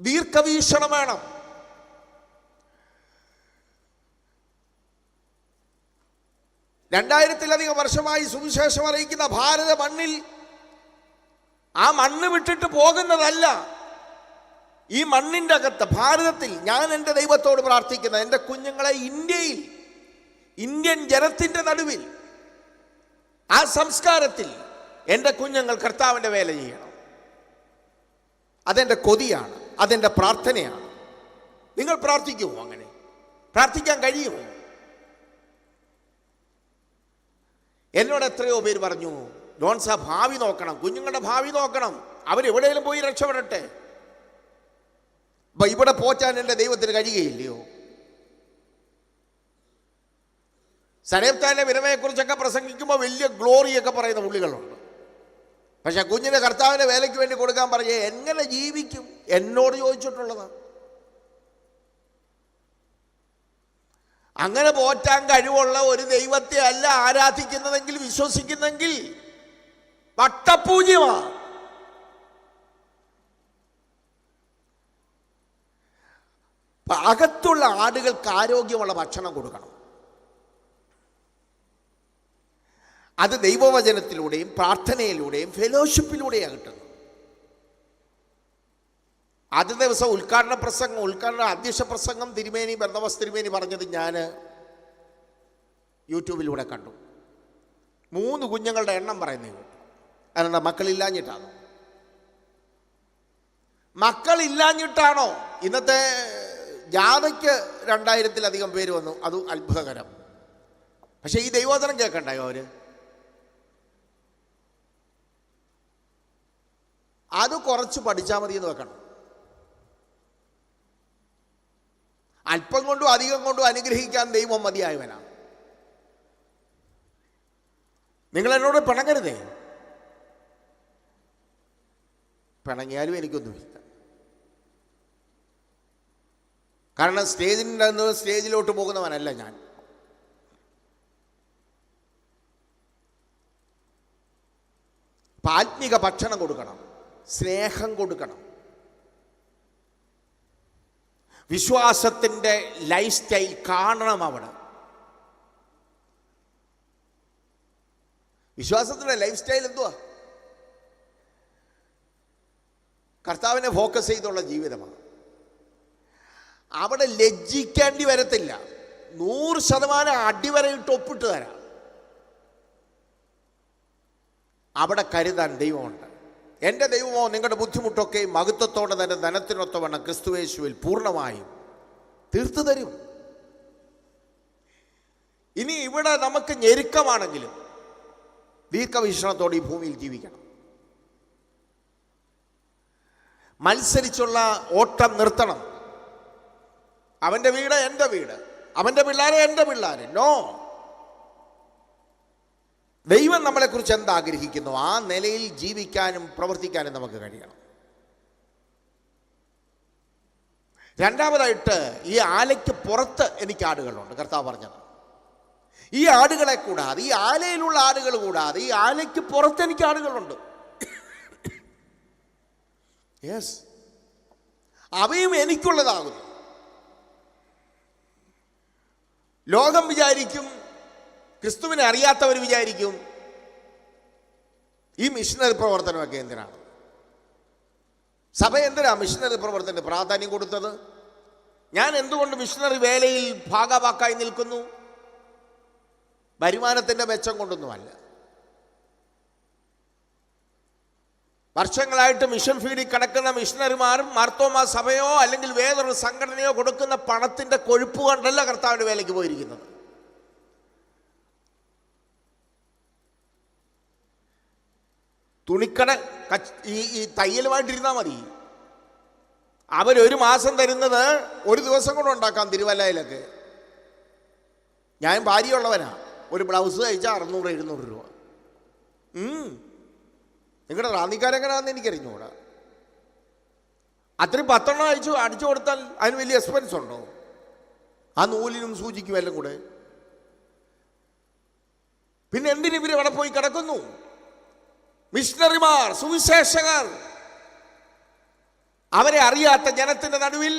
ദീർഘവീക്ഷണം വേണം. രണ്ടായിരത്തിലധികം വർഷമായി സുവിശേഷം അറിയിക്കുന്ന ഭാരത മണ്ണിൽ ആ മണ്ണ് വിട്ടിട്ട് പോകുന്നതല്ല ഈ മണ്ണിൻ്റെ അകത്ത് ഭാരതത്തിൽ ഞാൻ എൻ്റെ ദൈവത്തോട് പ്രാർത്ഥിക്കുന്നത് എൻ്റെ കുഞ്ഞുങ്ങളെ ഇന്ത്യൻ ജനത്തിൻ്റെ നടുവിൽ ആ സംസ്കാരത്തിൽ എൻ്റെ കുഞ്ഞുങ്ങൾ കർത്താവിൻ്റെ വേല ചെയ്യണം. അതെൻ്റെ കൊതിയാണ്, അതെൻ്റെ പ്രാർത്ഥനയാണ്. നിങ്ങൾ പ്രാർത്ഥിക്കുമോ? അങ്ങനെ പ്രാർത്ഥിക്കാൻ കഴിയുമോ? എന്നോട് എത്രയോ പേര് പറഞ്ഞു, ജോൺസ ഭാവി നോക്കണം, കുഞ്ഞുങ്ങളുടെ ഭാവി നോക്കണം, അവരെവിടെയെങ്കിലും പോയി രക്ഷപ്പെടട്ടെ. അപ്പൊ ഇവിടെ പോറ്റാൻ എൻ്റെ ദൈവത്തിന് കഴിയുകയില്ലയോ? സരേപ്താന്റെ വിരമയെക്കുറിച്ചൊക്കെ പ്രസംഗിക്കുമ്പോൾ വലിയ ഗ്ലോറിയൊക്കെ പറയുന്ന പുള്ളികളുണ്ട്. പക്ഷെ കുഞ്ഞിനെ കർത്താവിൻ്റെ വേലയ്ക്ക് വേണ്ടി കൊടുക്കാൻ പറഞ്ഞ് എങ്ങനെ ജീവിക്കും? എന്നോട് ചോദിച്ചിട്ടുള്ളതാണ്. അങ്ങനെ പോറ്റാൻ കഴിവുള്ള ഒരു ദൈവത്തെ അല്ല ആരാധിക്കുന്നതെങ്കിൽ വിശ്വസിക്കുന്നെങ്കിൽ വട്ടപൂജ്യമാണ്. അകത്തുള്ള ആടുകൾക്ക് ആരോഗ്യമുള്ള ഭക്ഷണം കൊടുക്കണം. അത് ദൈവവചനത്തിലൂടെയും പ്രാർത്ഥനയിലൂടെയും ഫെലോഷിപ്പിലൂടെയാണ് കിട്ടുന്നത്. ആദ്യ ദിവസം ഉദ്ഘാടന അധ്യക്ഷ പ്രസംഗം തിരുമേനി ബർന്നബാസ് തിരുമേനി പറഞ്ഞത് ഞാൻ യൂട്യൂബിലൂടെ കണ്ടു. 3 കുഞ്ഞുങ്ങളുടെ എണ്ണം പറയുന്നത് കേട്ടു. അതെന്താ, മക്കളില്ലാഞ്ഞിട്ടാണോ? മക്കളില്ലാഞ്ഞിട്ടാണോ? ഇന്നത്തെ ജാഥയ്ക്ക് 2000-ലധികം പേര് വന്നു, അത് അത്ഭുതകരം. പക്ഷെ ഈ ദൈവവചനം കേൾക്കണ്ടായോ അവര്? അത് കുറച്ച് പഠിച്ചാൽ മതി എന്ന് വെക്കണം. അല്പം കൊണ്ടും അധികം കൊണ്ടും അനുഗ്രഹിക്കാൻ ദൈവം മതിയായവനാണ്. നിങ്ങൾ എന്നോട് പിണങ്ങരുതേ. പിണങ്ങിയാലും എനിക്കൊന്നുമില്ല. കാരണം സ്റ്റേജിലോട്ട് പോകുന്നവനല്ല ഞാൻ. ആത്മീക ഭക്ഷണം കൊടുക്കണം, സ്നേഹം കൊടുക്കണം. വിശ്വാസത്തിൻ്റെ ലൈഫ് സ്റ്റൈൽ കാണണം അവിടെ. വിശ്വാസത്തിൻ്റെ ലൈഫ് സ്റ്റൈൽ എന്തുവാ? കർത്താവിനെ ഫോക്കസ് ചെയ്തുള്ള ജീവിതമാണ്. അവിടെ ലജ്ജിക്കേണ്ടി വരത്തില്ല. 100% അടിവരയിട്ട് ഒപ്പിട്ട് തരാം. അവിടെ കരുതാൻ ദൈവമുണ്ട്. എൻ്റെ ദൈവമോ നിങ്ങളുടെ ബുദ്ധിമുട്ടൊക്കെ മഹത്വത്തോടെ തന്നെ ധനത്തിനൊത്തവണ്ണം ക്രിസ്തുയേശുവിൽ പൂർണ്ണമായും തീർത്തു തരും. ഇനി ഇവിടെ നമുക്ക് ഞെരുക്കമാണെങ്കിലും ദീർഘവീക്ഷണത്തോടെ ഈ ഭൂമിയിൽ ജീവിക്കണം. മത്സരിച്ചുള്ള ഓട്ടം നിർത്തണം. അവൻ്റെ വീട് എൻ്റെ വീട്, അവൻ്റെ പിള്ളേരെ എൻ്റെ പിള്ളേര്. നോ, ദൈവം നമ്മളെക്കുറിച്ച് എന്താഗ്രഹിക്കുന്നു ആ നിലയിൽ ജീവിക്കാനും പ്രവർത്തിക്കാനും നമുക്ക് കഴിയണം. രണ്ടാമതായിട്ട്, ഈ ആലയ്ക്ക് പുറത്ത് എനിക്ക് ആടുകളുണ്ട്. കർത്താവ് പറഞ്ഞത്, ഈ ആടുകളെ കൂടാതെ, ഈ ആലയിലുള്ള ആടുകൾ കൂടാതെ, ഈ ആലയ്ക്ക് പുറത്ത് എനിക്ക് ആടുകളുണ്ട്. യെസ്, അവയും എനിക്കുള്ളതാകുന്നു. ലോകം വിചാരിക്കും, ക്രിസ്തുവിനെ അറിയാത്തവർ വിചാരിക്കും ഈ മിഷനറി പ്രവർത്തനമൊക്കെ എന്തിനാണ്, സഭ എന്തിനാ മിഷനറി പ്രവർത്തനത്തിന് പ്രാധാന്യം കൊടുത്തത്? ഞാൻ എന്തുകൊണ്ട് മിഷനറി വേലയിൽ ഭാഗവാക്കായി നിൽക്കുന്നു? വരുമാനത്തിൻ്റെ മെച്ചം കൊണ്ടൊന്നുമല്ല. വർഷങ്ങളായിട്ട് മിഷൻ ഫീഡിൽ കിടക്കുന്ന മിഷനറിമാരും മാർത്തോമാ സഭയോ അല്ലെങ്കിൽ വേറൊരു സംഘടനയോ കൊടുക്കുന്ന പണത്തിൻ്റെ കൊഴുപ്പ് കൊണ്ടല്ല കർത്താവിൻ്റെ വേലയ്ക്ക് പോയിരിക്കുന്നത്. തുണിക്കട ഈ തയ്യലുമായിട്ടിരുന്നാൽ മതി. അവരൊരു മാസം തരുന്നത് ഒരു ദിവസം കൊണ്ട് ഉണ്ടാക്കാം. തിരുവല്ലയിലൊക്കെ ഞാൻ ഭാര്യയുള്ളവനാ, ഒരു ബ്ലൗസ് തയ്ച്ചാൽ 600-700 രൂപ. നിങ്ങളുടെ റാന്നിക്കാരെങ്ങനെയാണെന്ന് എനിക്കറിഞ്ഞൂടാ. അത്രയും 10 എണ്ണം അടിച്ചു കൊടുത്താൽ അതിന് വലിയ എക്സ്പെൻസ് ഉണ്ടോ? ആ നൂലിനും സൂചിക്കും എല്ലാം കൂടെ. പിന്നെ എന്തിന് ഇവർ അവിടെ പോയി കിടക്കുന്നു? മിഷണറിമാർ, സുവിശേഷകർ, അവരെ അറിയാത്ത ജനത്തിൻ്റെ നടുവിൽ,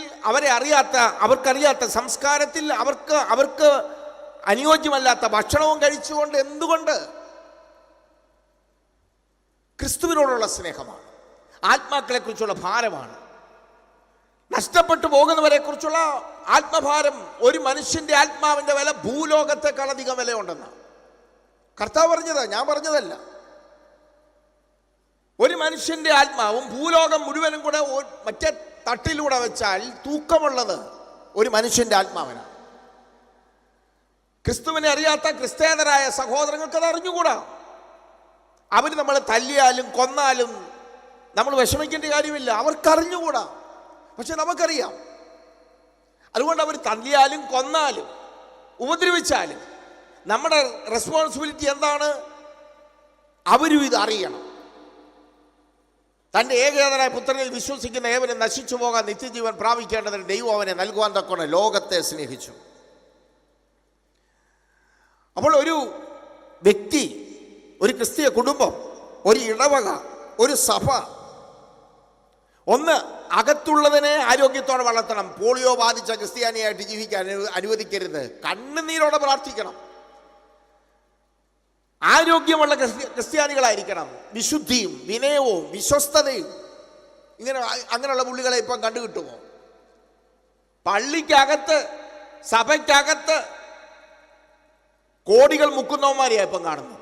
അവർക്കറിയാത്ത സംസ്കാരത്തിൽ, അവർക്ക് അനുയോജ്യമല്ലാത്ത ഭക്ഷണവും കഴിച്ചുകൊണ്ട്, എന്തുകൊണ്ട്? ക്രിസ്തുവിനോടുള്ള സ്നേഹമാണ്, ആത്മാക്കളെക്കുറിച്ചുള്ള ഭാരമാണ്. നഷ്ടപ്പെട്ടു പോകുന്നവരെ കുറിച്ചുള്ള ആത്മഭാരം, ഒരു മനുഷ്യന്റെ ആത്മാവിന്റെ വില ഭൂലോകത്തെക്കാളധികം വിലയുണ്ടെന്ന് കർത്താവ് പറഞ്ഞതാ, ഞാൻ പറഞ്ഞതല്ല. ഒരു മനുഷ്യന്റെ ആത്മാവും ഭൂലോകം മുഴുവനും കൂടെ മറ്റേ തട്ടിലൂടെ വെച്ചാൽ തൂക്കമുള്ളത് ഒരു മനുഷ്യന്റെ ആത്മാവിനാണ്. ക്രിസ്തുവിനെ അറിയാത്ത ക്രിസ്ത്യാനികളായ സഹോദരങ്ങൾക്ക് അത് അറിഞ്ഞുകൂടാ. അവർ നമ്മൾ തല്ലിയാലും കൊന്നാലും നമ്മൾ വിഷമിക്കേണ്ട കാര്യമില്ല, അവർക്കറിഞ്ഞുകൂടാ. പക്ഷെ നമുക്കറിയാം. അതുകൊണ്ട് അവർ തല്ലിയാലും കൊന്നാലും ഉപദ്രവിച്ചാലും നമ്മുടെ റെസ്പോൺസിബിലിറ്റി എന്താണ്? അവരും ഇത് അറിയണം. തൻ്റെ ഏകജാതനായ പുത്രനിൽ വിശ്വസിക്കുന്ന ഏവനും നശിച്ചു പോകാൻ നിത്യജീവൻ പ്രാപിക്കേണ്ടതിന് ദൈവം അവനെ നൽകുവാൻ തക്കോണം ലോകത്തെ സ്നേഹിച്ചു. അപ്പോൾ ഒരു വ്യക്തി, ഒരു ക്രിസ്തീയ കുടുംബം, ഒരു ഇടവക, ഒരു സഭ, ഒന്ന് അകത്തുള്ളതിനെ ആരോഗ്യത്തോടെ വളർത്തണം. പോളിയോ ബാധിച്ച ക്രിസ്ത്യാനിയായിട്ട് ജീവിക്കാൻ അനുവദിക്കരുത്. കണ്ണുനീരോടെ പ്രാർത്ഥിക്കണം. ആരോഗ്യമുള്ള ക്രിസ്ത്യാനികളായിരിക്കണം. വിശുദ്ധിയും വിനയവും വിശ്വസ്തതയും അങ്ങനെയുള്ള പുള്ളികളെ ഇപ്പം കണ്ടുകിട്ടുമോ? പള്ളിക്കകത്ത് സഭയ്ക്കകത്ത് കോടികൾ മുക്കുന്നവന്മാരെയാണ് ഇപ്പം കാണുന്നത്.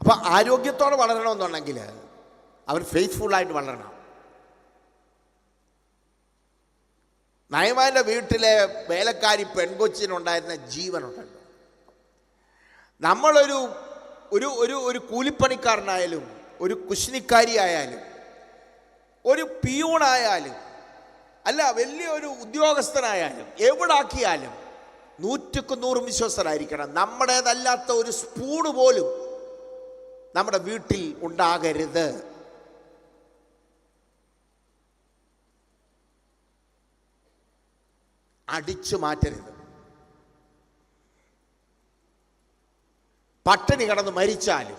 അപ്പൊ ആരോഗ്യത്തോടെ വളരണമെന്നുണ്ടെങ്കിൽ അവർ ഫെയ്ത്ത്ഫുള്ളായിട്ട് വളരണം. നയമാൻ്റെ വീട്ടിലെ വേലക്കാരി പെൺകൊച്ചിനുണ്ടായിരുന്ന ജീവനുണ്ടല്ലോ. നമ്മളൊരു ഒരു ഒരു ഒരു കൂലിപ്പണിക്കാരനായാലും, ഒരു കുശിനിക്കാരി ആയാലും, ഒരു പിയൂണായാലും, അല്ല വലിയൊരു ഉദ്യോഗസ്ഥനായാലും, എവിടാക്കിയാലും 100% വിശ്വസ്തരായിരിക്കണം. നമ്മുടേതല്ലാത്ത ഒരു സ്പൂണ് പോലും നമ്മുടെ വീട്ടിൽ ഉണ്ടാകരുത്. അടിച്ചു മാറ്റരുത്. പട്ടിണി കിടന്ന് മരിച്ചാലും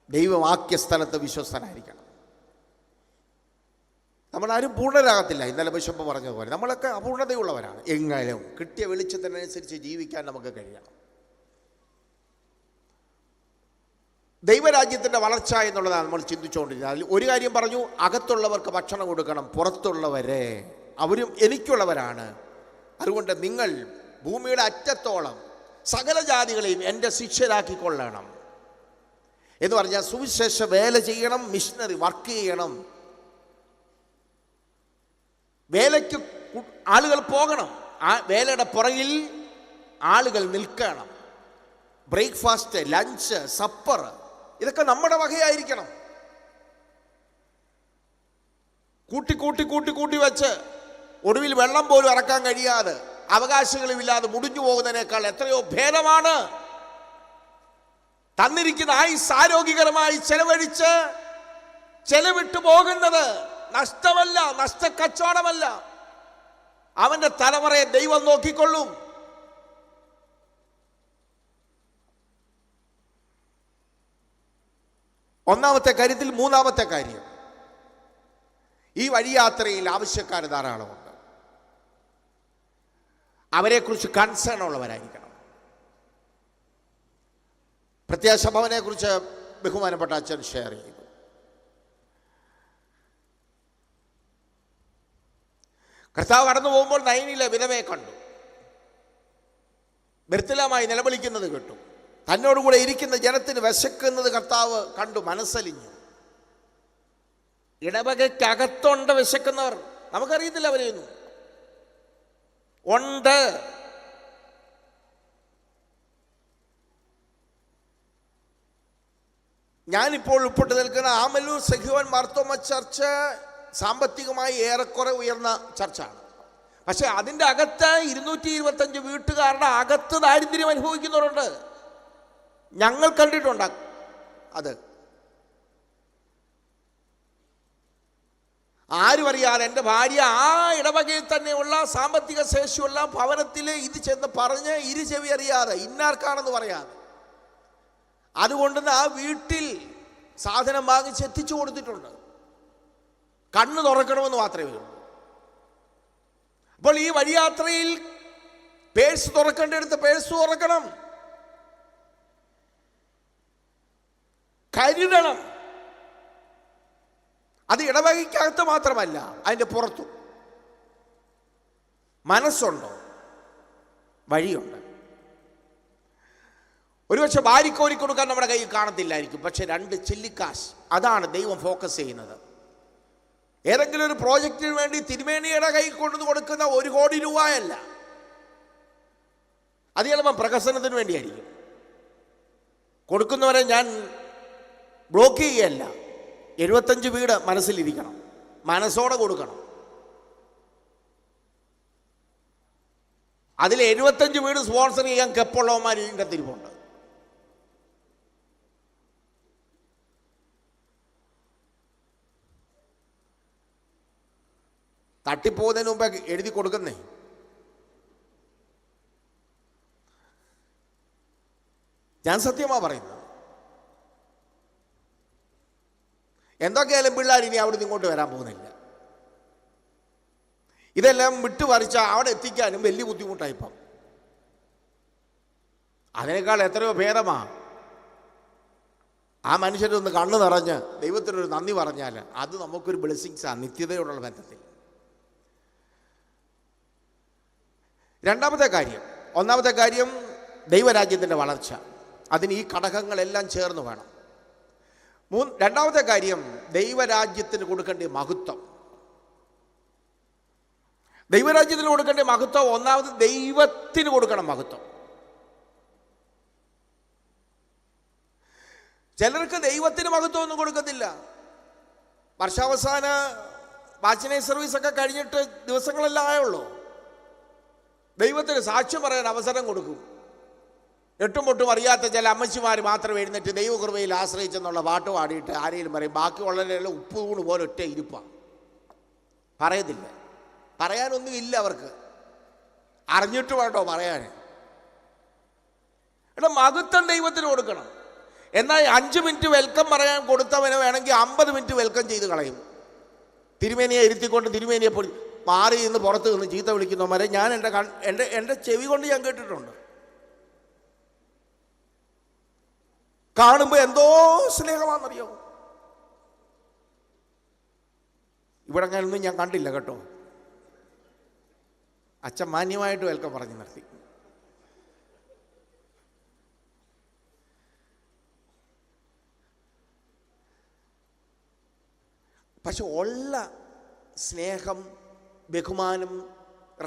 ദൈവവാക്യ സ്ഥലത്ത് വിശ്വസ്തനായിരിക്കണം. നമ്മളാരും പൂർണ്ണരാകത്തില്ല. ഇന്നലെ ബിഷപ്പ് പറഞ്ഞതുപോലെ നമ്മളൊക്കെ അപൂർണതയുള്ളവരാണ്. എങ്കിലും കിട്ടിയ വെളിച്ചത്തിനനുസരിച്ച് ജീവിക്കാൻ നമുക്ക് കഴിയണം. ദൈവരാജ്യത്തിൻ്റെ വളർച്ച എന്നുള്ളതാണ് നമ്മൾ ചിന്തിച്ചുകൊണ്ടിരിക്കുന്നത്. അതിൽ ഒരു കാര്യം പറഞ്ഞു, അകത്തുള്ളവർക്ക് ഭക്ഷണം കൊടുക്കണം, പുറത്തുള്ളവരെ അവരും എനിക്കുള്ളവരാണ്. അതുകൊണ്ട് നിങ്ങൾ ഭൂമിയുടെ അറ്റത്തോളം സകല ജാതികളെയും എൻ്റെ ശിഷ്യരാക്കിക്കൊള്ളണം എന്ന് പറഞ്ഞാൽ സുവിശേഷ വേല ചെയ്യണം, മിഷണറി വർക്ക് ചെയ്യണം. വേലയ്ക്ക് ആളുകൾ പോകണം, ആ വേലയുടെ പുറകിൽ ആളുകൾ നിൽക്കണം. ബ്രേക്ക്ഫാസ്റ്റ്, ലഞ്ച്, സപ്പർ ഇതൊക്കെ നമ്മുടെ വകയായിരിക്കണം. കൂട്ടി കൂട്ടി കൂട്ടി കൂട്ടി വെച്ച് ഒടുവിൽ വെള്ളം പോലും ഇറക്കാൻ കഴിയാതെ അവകാശങ്ങളുമില്ലാതെ മുടിഞ്ഞു പോകുന്നതിനേക്കാൾ എത്രയോ ഭേദമാണ് തന്നിരിക്കുന്ന ആയുസ് ആരോഗ്യകരമായി ചെലവിട്ടു പോകുന്നത്. നഷ്ടമല്ല, നഷ്ടക്കച്ചവടമല്ല. അവന്റെ തലമുറയെ ദൈവം നോക്കിക്കൊള്ളും. ഒന്നാമത്തെ കാര്യത്തിൽ. മൂന്നാമത്തെ കാര്യം, ഈ വഴിയാത്രയിൽ ആവശ്യക്കാർ ധാരാളമുണ്ട്. അവരെക്കുറിച്ച് കൺസേൺ ഉള്ളവരായിരിക്കണം. പ്രത്യാശ ഭവനെ കുറിച്ച് ബഹുമാനപ്പെട്ട അച്ഛൻ ഷെയർ ചെയ്തു. കർത്താവ് കടന്നു പോകുമ്പോൾ നയനിലെ വിധവയെ കണ്ടു. ബെർത്തലമായി നിലവിളിക്കുന്നത് കേട്ടു. തന്നോടുകൂടെ ഇരിക്കുന്ന ജനത്തിന് വിശക്കുന്നത് കർത്താവ് കണ്ടു, മനസ്സലിഞ്ഞു. ഇടവകയ്ക്കകത്തുണ്ട് വിശക്കുന്നവർ, നമുക്കറിയത്തില്ല അവരെയൊന്നും. ഉണ്ട്. ഞാനിപ്പോൾ ഉൾപ്പെട്ട് നിൽക്കുന്ന ആമല്ലൂർ സഖിയോൻ മാർത്തോമ ചർച്ച് സാമ്പത്തികമായി ഏറെക്കുറെ ഉയർന്ന ചർച്ചാണ്. പക്ഷെ അതിൻ്റെ അകത്ത് 225 വീട്ടുകാരുടെ അകത്ത് ദാരിദ്ര്യം അനുഭവിക്കുന്നവരുണ്ട്. ഞങ്ങൾ കണ്ടിട്ടുണ്ട് അത്. ആരും അറിയാതെ എൻ്റെ ഭാര്യ ആ ഇടവകയിൽ തന്നെയുള്ള സാമ്പത്തിക ശേഷിയുള്ള ഭവനത്തിൽ ഇത് ചെന്ന് പറഞ്ഞ് ചെവി അറിയാതെ, ഇന്നാർക്കാണെന്ന് പറയാതെ, അതുകൊണ്ട് ആ വീട്ടിൽ സാധനം വാങ്ങിച്ച് എത്തിച്ചു കൊടുത്തിട്ടുണ്ട്. കണ്ണ് തുറക്കണമെന്ന് മാത്രമേ ഉള്ളൂ. അപ്പോൾ ഈ വഴിയാത്രയിൽ പേഴ്സ് തുറക്കേണ്ടടുത്ത് പേഴ്സ് തുറക്കണം. കരുതണം. അത് ഇടവകയ്ക്കകത്ത് മാത്രമല്ല, അതിൻ്റെ പുറത്തും. മനസ്സുണ്ടോ? വഴിയുണ്ട്. ഒരുപക്ഷെ വാരിക്കോരി കൊടുക്കാൻ നമ്മുടെ കയ്യിൽ കാണത്തില്ലായിരിക്കും, പക്ഷെ 2 ചില്ലിക്കാശ്, അതാണ് ദൈവം ഫോക്കസ് ചെയ്യുന്നത്. ഏതെങ്കിലും ഒരു പ്രോജക്റ്റിന് വേണ്ടി തിരുമേനിയുടെ കയ്യിൽ കൊണ്ടു കൊടുക്കുന്ന 1 കോടി രൂപയല്ല. അത് ചിലപ്പോൾ പ്രഹസനത്തിന് വേണ്ടിയായിരിക്കും. കൊടുക്കുന്നവരെ ഞാൻ ബ്ലോക്ക് ചെയ്യുകയല്ല. 75 വീട് മനസ്സിലിരിക്കണം, മനസ്സോടെ കൊടുക്കണം. അതിൽ 75 വീട് സ്പോൺസർ ചെയ്യാൻ കെപ്പുള്ളവന്മാർ ഇതിൻ്റെ തിരിപ്പുണ്ട്. തട്ടിപ്പോകുന്നതിന് മുമ്പേ എഴുതി കൊടുക്കുന്നേ. ഞാൻ സത്യമാ പറയുന്നത്. എന്തൊക്കെയായാലും പിള്ളേർ ഇനി അവിടെ നിന്ന് ഇങ്ങോട്ട് വരാൻ പോകുന്നില്ല. ഇതെല്ലാം വിട്ടു പറിച്ചാൽ അവിടെ എത്തിക്കാനും വലിയ ബുദ്ധിമുട്ടായിപ്പം. അതിനേക്കാൾ എത്രയോ ഭേദമാ ആ മനുഷ്യരൊന്ന് കണ്ണു നിറഞ്ഞ് ദൈവത്തിനൊരു നന്ദി പറഞ്ഞാൽ അത് നമുക്കൊരു ബ്ലെസ്സിങ്സാണ് നിത്യതയോടുള്ള ബന്ധത്തിൽ. ഒന്നാമത്തെ കാര്യം ദൈവരാജ്യത്തിൻ്റെ വളർച്ച. അതിന് ഈ ഘടകങ്ങളെല്ലാം ചേർന്ന് വേണം. രണ്ടാമത്തെ കാര്യം ദൈവരാജ്യത്തിന് കൊടുക്കേണ്ട മഹത്വം. ദൈവരാജ്യത്തിന് കൊടുക്കേണ്ട മഹത്വം, ഒന്നാമത് ദൈവത്തിന് കൊടുക്കണം മഹത്വം. ചിലർക്ക് ദൈവത്തിന് മഹത്വം ഒന്നും കൊടുക്കത്തില്ല. വർഷാവസാന വാച്ചിനേജ് സർവീസൊക്കെ കഴിഞ്ഞിട്ട് ദിവസങ്ങളെല്ലാം ആയുള്ളൂ. ദൈവത്തിന് സാക്ഷ്യം പറയാൻ അവസരം കൊടുക്കും. എട്ടും പൊട്ടും അറിയാത്ത ചില അമ്മച്ചിമാർ മാത്രം എഴുന്നേറ്റ് ദൈവകൃപയിൽ ആശ്രയിച്ചെന്നുള്ള പാട്ട് പാടിയിട്ട് ആരെങ്കിലും പറയും. ബാക്കിയുള്ളവരെല്ലാം ഉപ്പുകൂണ് പോലെ ഒറ്റ ഇരിപ്പാണ്. പറയത്തില്ല, പറയാനൊന്നും ഇല്ല അവർക്ക്. അറിഞ്ഞിട്ട് വേണ്ടോ പറയാൻ? എടാ, മഹത്വം ദൈവത്തിന് കൊടുക്കണം. എന്നാൽ 5 മിനിറ്റ് വെൽക്കം പറയാൻ കൊടുത്തവനെ വേണമെങ്കിൽ 50 മിനിറ്റ് വെൽക്കം ചെയ്ത് കളയും. തിരുമേനിയെ ഇരുത്തിക്കൊണ്ട് തിരുമേനിയെ മാറി നിന്ന് പുറത്ത് നിന്ന് ചീത്ത വിളിക്കുന്നവരെ ഞാൻ എൻ്റെ ചെവി കൊണ്ട് ഞാൻ കേട്ടിട്ടുണ്ട്. കാണുമ്പോൾ എന്തോ സ്നേഹമാണെന്നറിയോ. ഇവിടെ അങ്ങനെയൊന്നും ഞാൻ കണ്ടില്ല കേട്ടോ. അച്ഛൻ മാന്യമായിട്ട് വെൽക്കം പറഞ്ഞു നിർത്തി. പക്ഷെ ഉള്ള സ്നേഹം, ബഹുമാനം,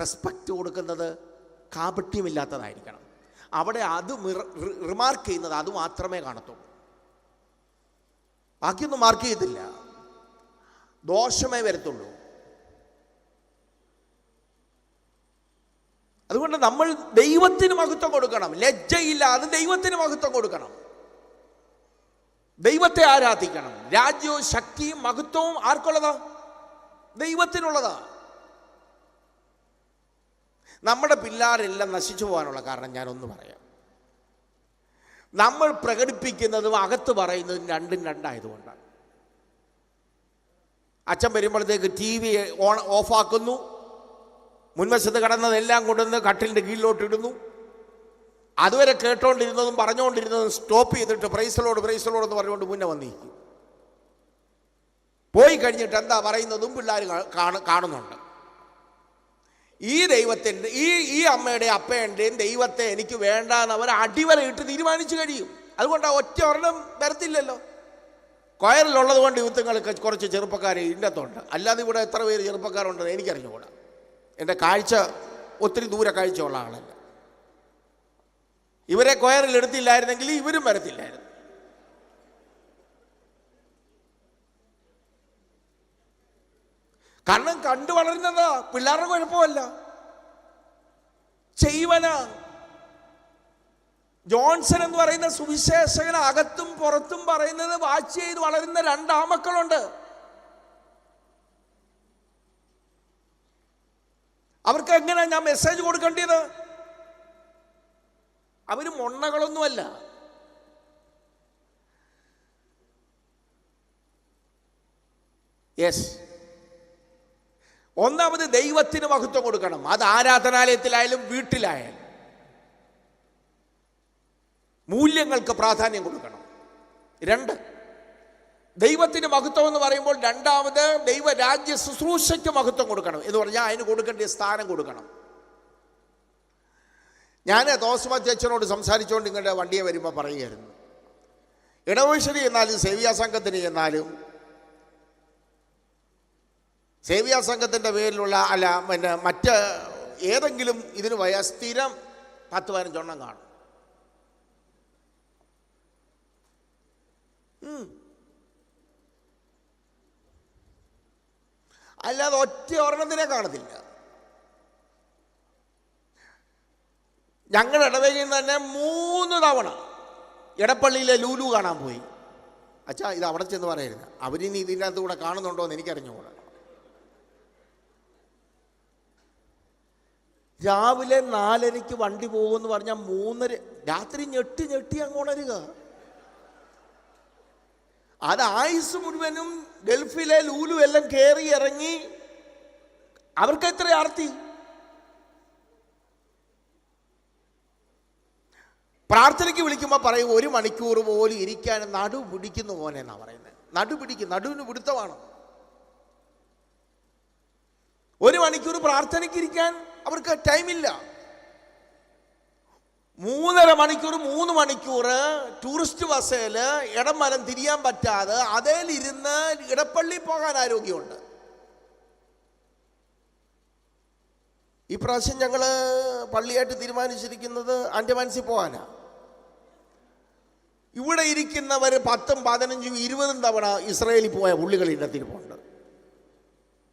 റെസ്പെക്റ്റ് കൊടുക്കുന്നത് കാപട്യമില്ലാത്തതായിരിക്കണം. അവിടെ അത് റിമാർക്ക് ചെയ്യുന്നത് അത് മാത്രമേ കാണത്തുള്ളൂ. ബാക്കിയൊന്നും മാർക്ക് ചെയ്തില്ല, ദോഷമേ വരത്തുള്ളൂ. അതുകൊണ്ട് നമ്മൾ ദൈവത്തിന് മഹത്വം കൊടുക്കണം. ലജ്ജയില്ലാതെ ദൈവത്തിന് മഹത്വം കൊടുക്കണം. ദൈവത്തെ ആരാധിക്കണം. രാജ്യവും ശക്തിയും മഹത്വവും ആർക്കുള്ളതാ? ദൈവത്തിനുള്ളതാ. നമ്മുടെ പിള്ളേരെല്ലാം നശിച്ചു പോകാനുള്ള കാരണം ഞാനൊന്ന് പറയാം. നമ്മൾ പ്രകടിപ്പിക്കുന്നതും അകത്ത് പറയുന്നതും രണ്ടും രണ്ടായതുകൊണ്ടാണ്. അച്ഛൻ വരുമ്പോഴത്തേക്ക് TV ഓഫാക്കുന്നു, മുൻവശത്ത് കിടന്നതെല്ലാം കൊണ്ടുവന്ന് കട്ടിലിൻ്റെ കീഴിലോട്ട് ഇടുന്നു. അതുവരെ കേട്ടോണ്ടിരുന്നതും പറഞ്ഞുകൊണ്ടിരുന്നതും സ്റ്റോപ്പ് ചെയ്തിട്ട് പ്രൈസലോട് എന്ന് പറഞ്ഞുകൊണ്ട് മുന്നേ വന്നിരിക്കും. പോയി കഴിഞ്ഞിട്ട് എന്താ പറയുന്നതും പിള്ളേർ കാണുന്നുണ്ട്. ഈ ദൈവത്തിൻ്റെ ഈ അമ്മയുടെ അപ്പേൻ്റെയും ദൈവത്തെ എനിക്ക് വേണ്ടാന്ന് അവർ അടിവരയിട്ട് തീരുമാനിച്ചു കഴിയും. അതുകൊണ്ട് ഒറ്റ ഒരെണ്ണം വരത്തില്ലല്ലോ. കൊയറിലുള്ളത് കൊണ്ട് യുവത്വങ്ങൾക്ക് കുറച്ച് ചെറുപ്പക്കാർ ഇതിൻ്റെ അകത്തുണ്ട്. അല്ലാതെ ഇവിടെ എത്ര പേര് ചെറുപ്പക്കാരുണ്ടെന്ന് എനിക്കറിഞ്ഞുകൂടാ. എൻ്റെ കാഴ്ച ഒത്തിരി ദൂരെ കാഴ്ചയുള്ള ആളല്ല. ഇവരെ കൊയറിൽ എടുത്തില്ലായിരുന്നെങ്കിൽ ഇവരും വരത്തില്ലായിരുന്നു. കാരണം കണ്ടു വളരുന്നതാ, പിള്ളേരുടെ കുഴപ്പമല്ല, ചെയ്വന. ജോൺസൺ എന്ന് പറയുന്ന സുവിശേഷകൻ അകത്തും പുറത്തും പറയുന്നത് വാച്ച് ചെയ്ത് വളരുന്ന 2 ആമക്കളുണ്ട്. അവർക്ക് എങ്ങനെയാ ഞാൻ മെസ്സേജ് കൊടുക്കേണ്ടത്? അവര് മൊണ്ണകളൊന്നുമല്ല. യെസ്, ഒന്നാമത് ദൈവത്തിന് മഹത്വം കൊടുക്കണം. അത് ആരാധനാലയത്തിലായാലും വീട്ടിലായാലും മൂല്യങ്ങൾക്ക് പ്രാധാന്യം കൊടുക്കണം. 2, ദൈവത്തിന് മഹത്വം എന്ന് പറയുമ്പോൾ രണ്ടാമത് ദൈവരാജ്യ ശുശ്രൂഷയ്ക്ക് മഹത്വം കൊടുക്കണം എന്ന് പറഞ്ഞാൽ അതിന് കൊടുക്കേണ്ട സ്ഥാനം കൊടുക്കണം. ഞാൻ തോമസ് അധ്യക്ഷനോട് സംസാരിച്ചുകൊണ്ട് നിങ്ങളുടെ വണ്ടിയെ വരുമ്പോൾ പറയുമായിരുന്നു, ഇടവഴിശ്ശേരി എന്നാലും സേവ്യാ സംഘത്തിന് ചെന്നാലും സേവ്യാ സംഘത്തിൻ്റെ പേരിലുള്ള അല്ല പിന്നെ മറ്റ് ഏതെങ്കിലും ഇതിന് പോയാൽ സ്ഥിരം 10-15 എണ്ണം കാണും. അല്ലാതെ ഒറ്റ ഒരെണ്ണത്തിനെ കാണത്തില്ല. ഞങ്ങളുടെ ഇടവകയിൽ നിന്ന് തന്നെ 3 തവണ എടപ്പള്ളിയിലെ ലൂലു കാണാൻ പോയി. അച്ഛാ ഇത് അവിടെ ചെന്ന് പറയരുത്, അവരിനി ഇതിൻ്റെ അകത്ത് കൂടെ കാണുന്നുണ്ടോ എന്ന് എനിക്കറിഞ്ഞുകൂടാ. രാവിലെ 4:30 വണ്ടി പോകുമെന്ന് പറഞ്ഞാൽ 3:30 രാത്രി ഞെട്ടി അങ്ങോണരുക. അത് ആയുസ് മുഴുവനും ഗൾഫിലെ ലൂലു എല്ലാം കയറി ഇറങ്ങി അവർക്ക് എത്ര ആർത്തി. പ്രാർത്ഥനയ്ക്ക് വിളിക്കുമ്പോൾ പറയും 1 മണിക്കൂർ പോലും ഇരിക്കാൻ നടു പിടിക്കുന്നു പോലെ എന്നാണ് പറയുന്നത്. നടുവിന് പിടുത്തമാണ്. 1 മണിക്കൂർ പ്രാർത്ഥനയ്ക്ക് ഇരിക്കാൻ അവർക്ക് ടൈമില്ല. 3 മണിക്കൂർ ടൂറിസ്റ്റ് ബസ്സിൽ ഇടം വലം തിരിയാൻ പറ്റാതെ അതേലിരുന്ന് ഇടപ്പള്ളി പോകാൻ ആരോഗ്യമുണ്ട്. ഈ പ്രാവശ്യം ഞങ്ങൾ പള്ളിയായിട്ട് തീരുമാനിച്ചിരിക്കുന്നത് ആൻഡമാൻസിൽ പോകാനാണ്. ഇവിടെ ഇരിക്കുന്നവർ 10, 15, 20 തവണ ഇസ്രായേലിൽ പോയ പുള്ളികളുടെ തിരുപ്പുണ്ട്.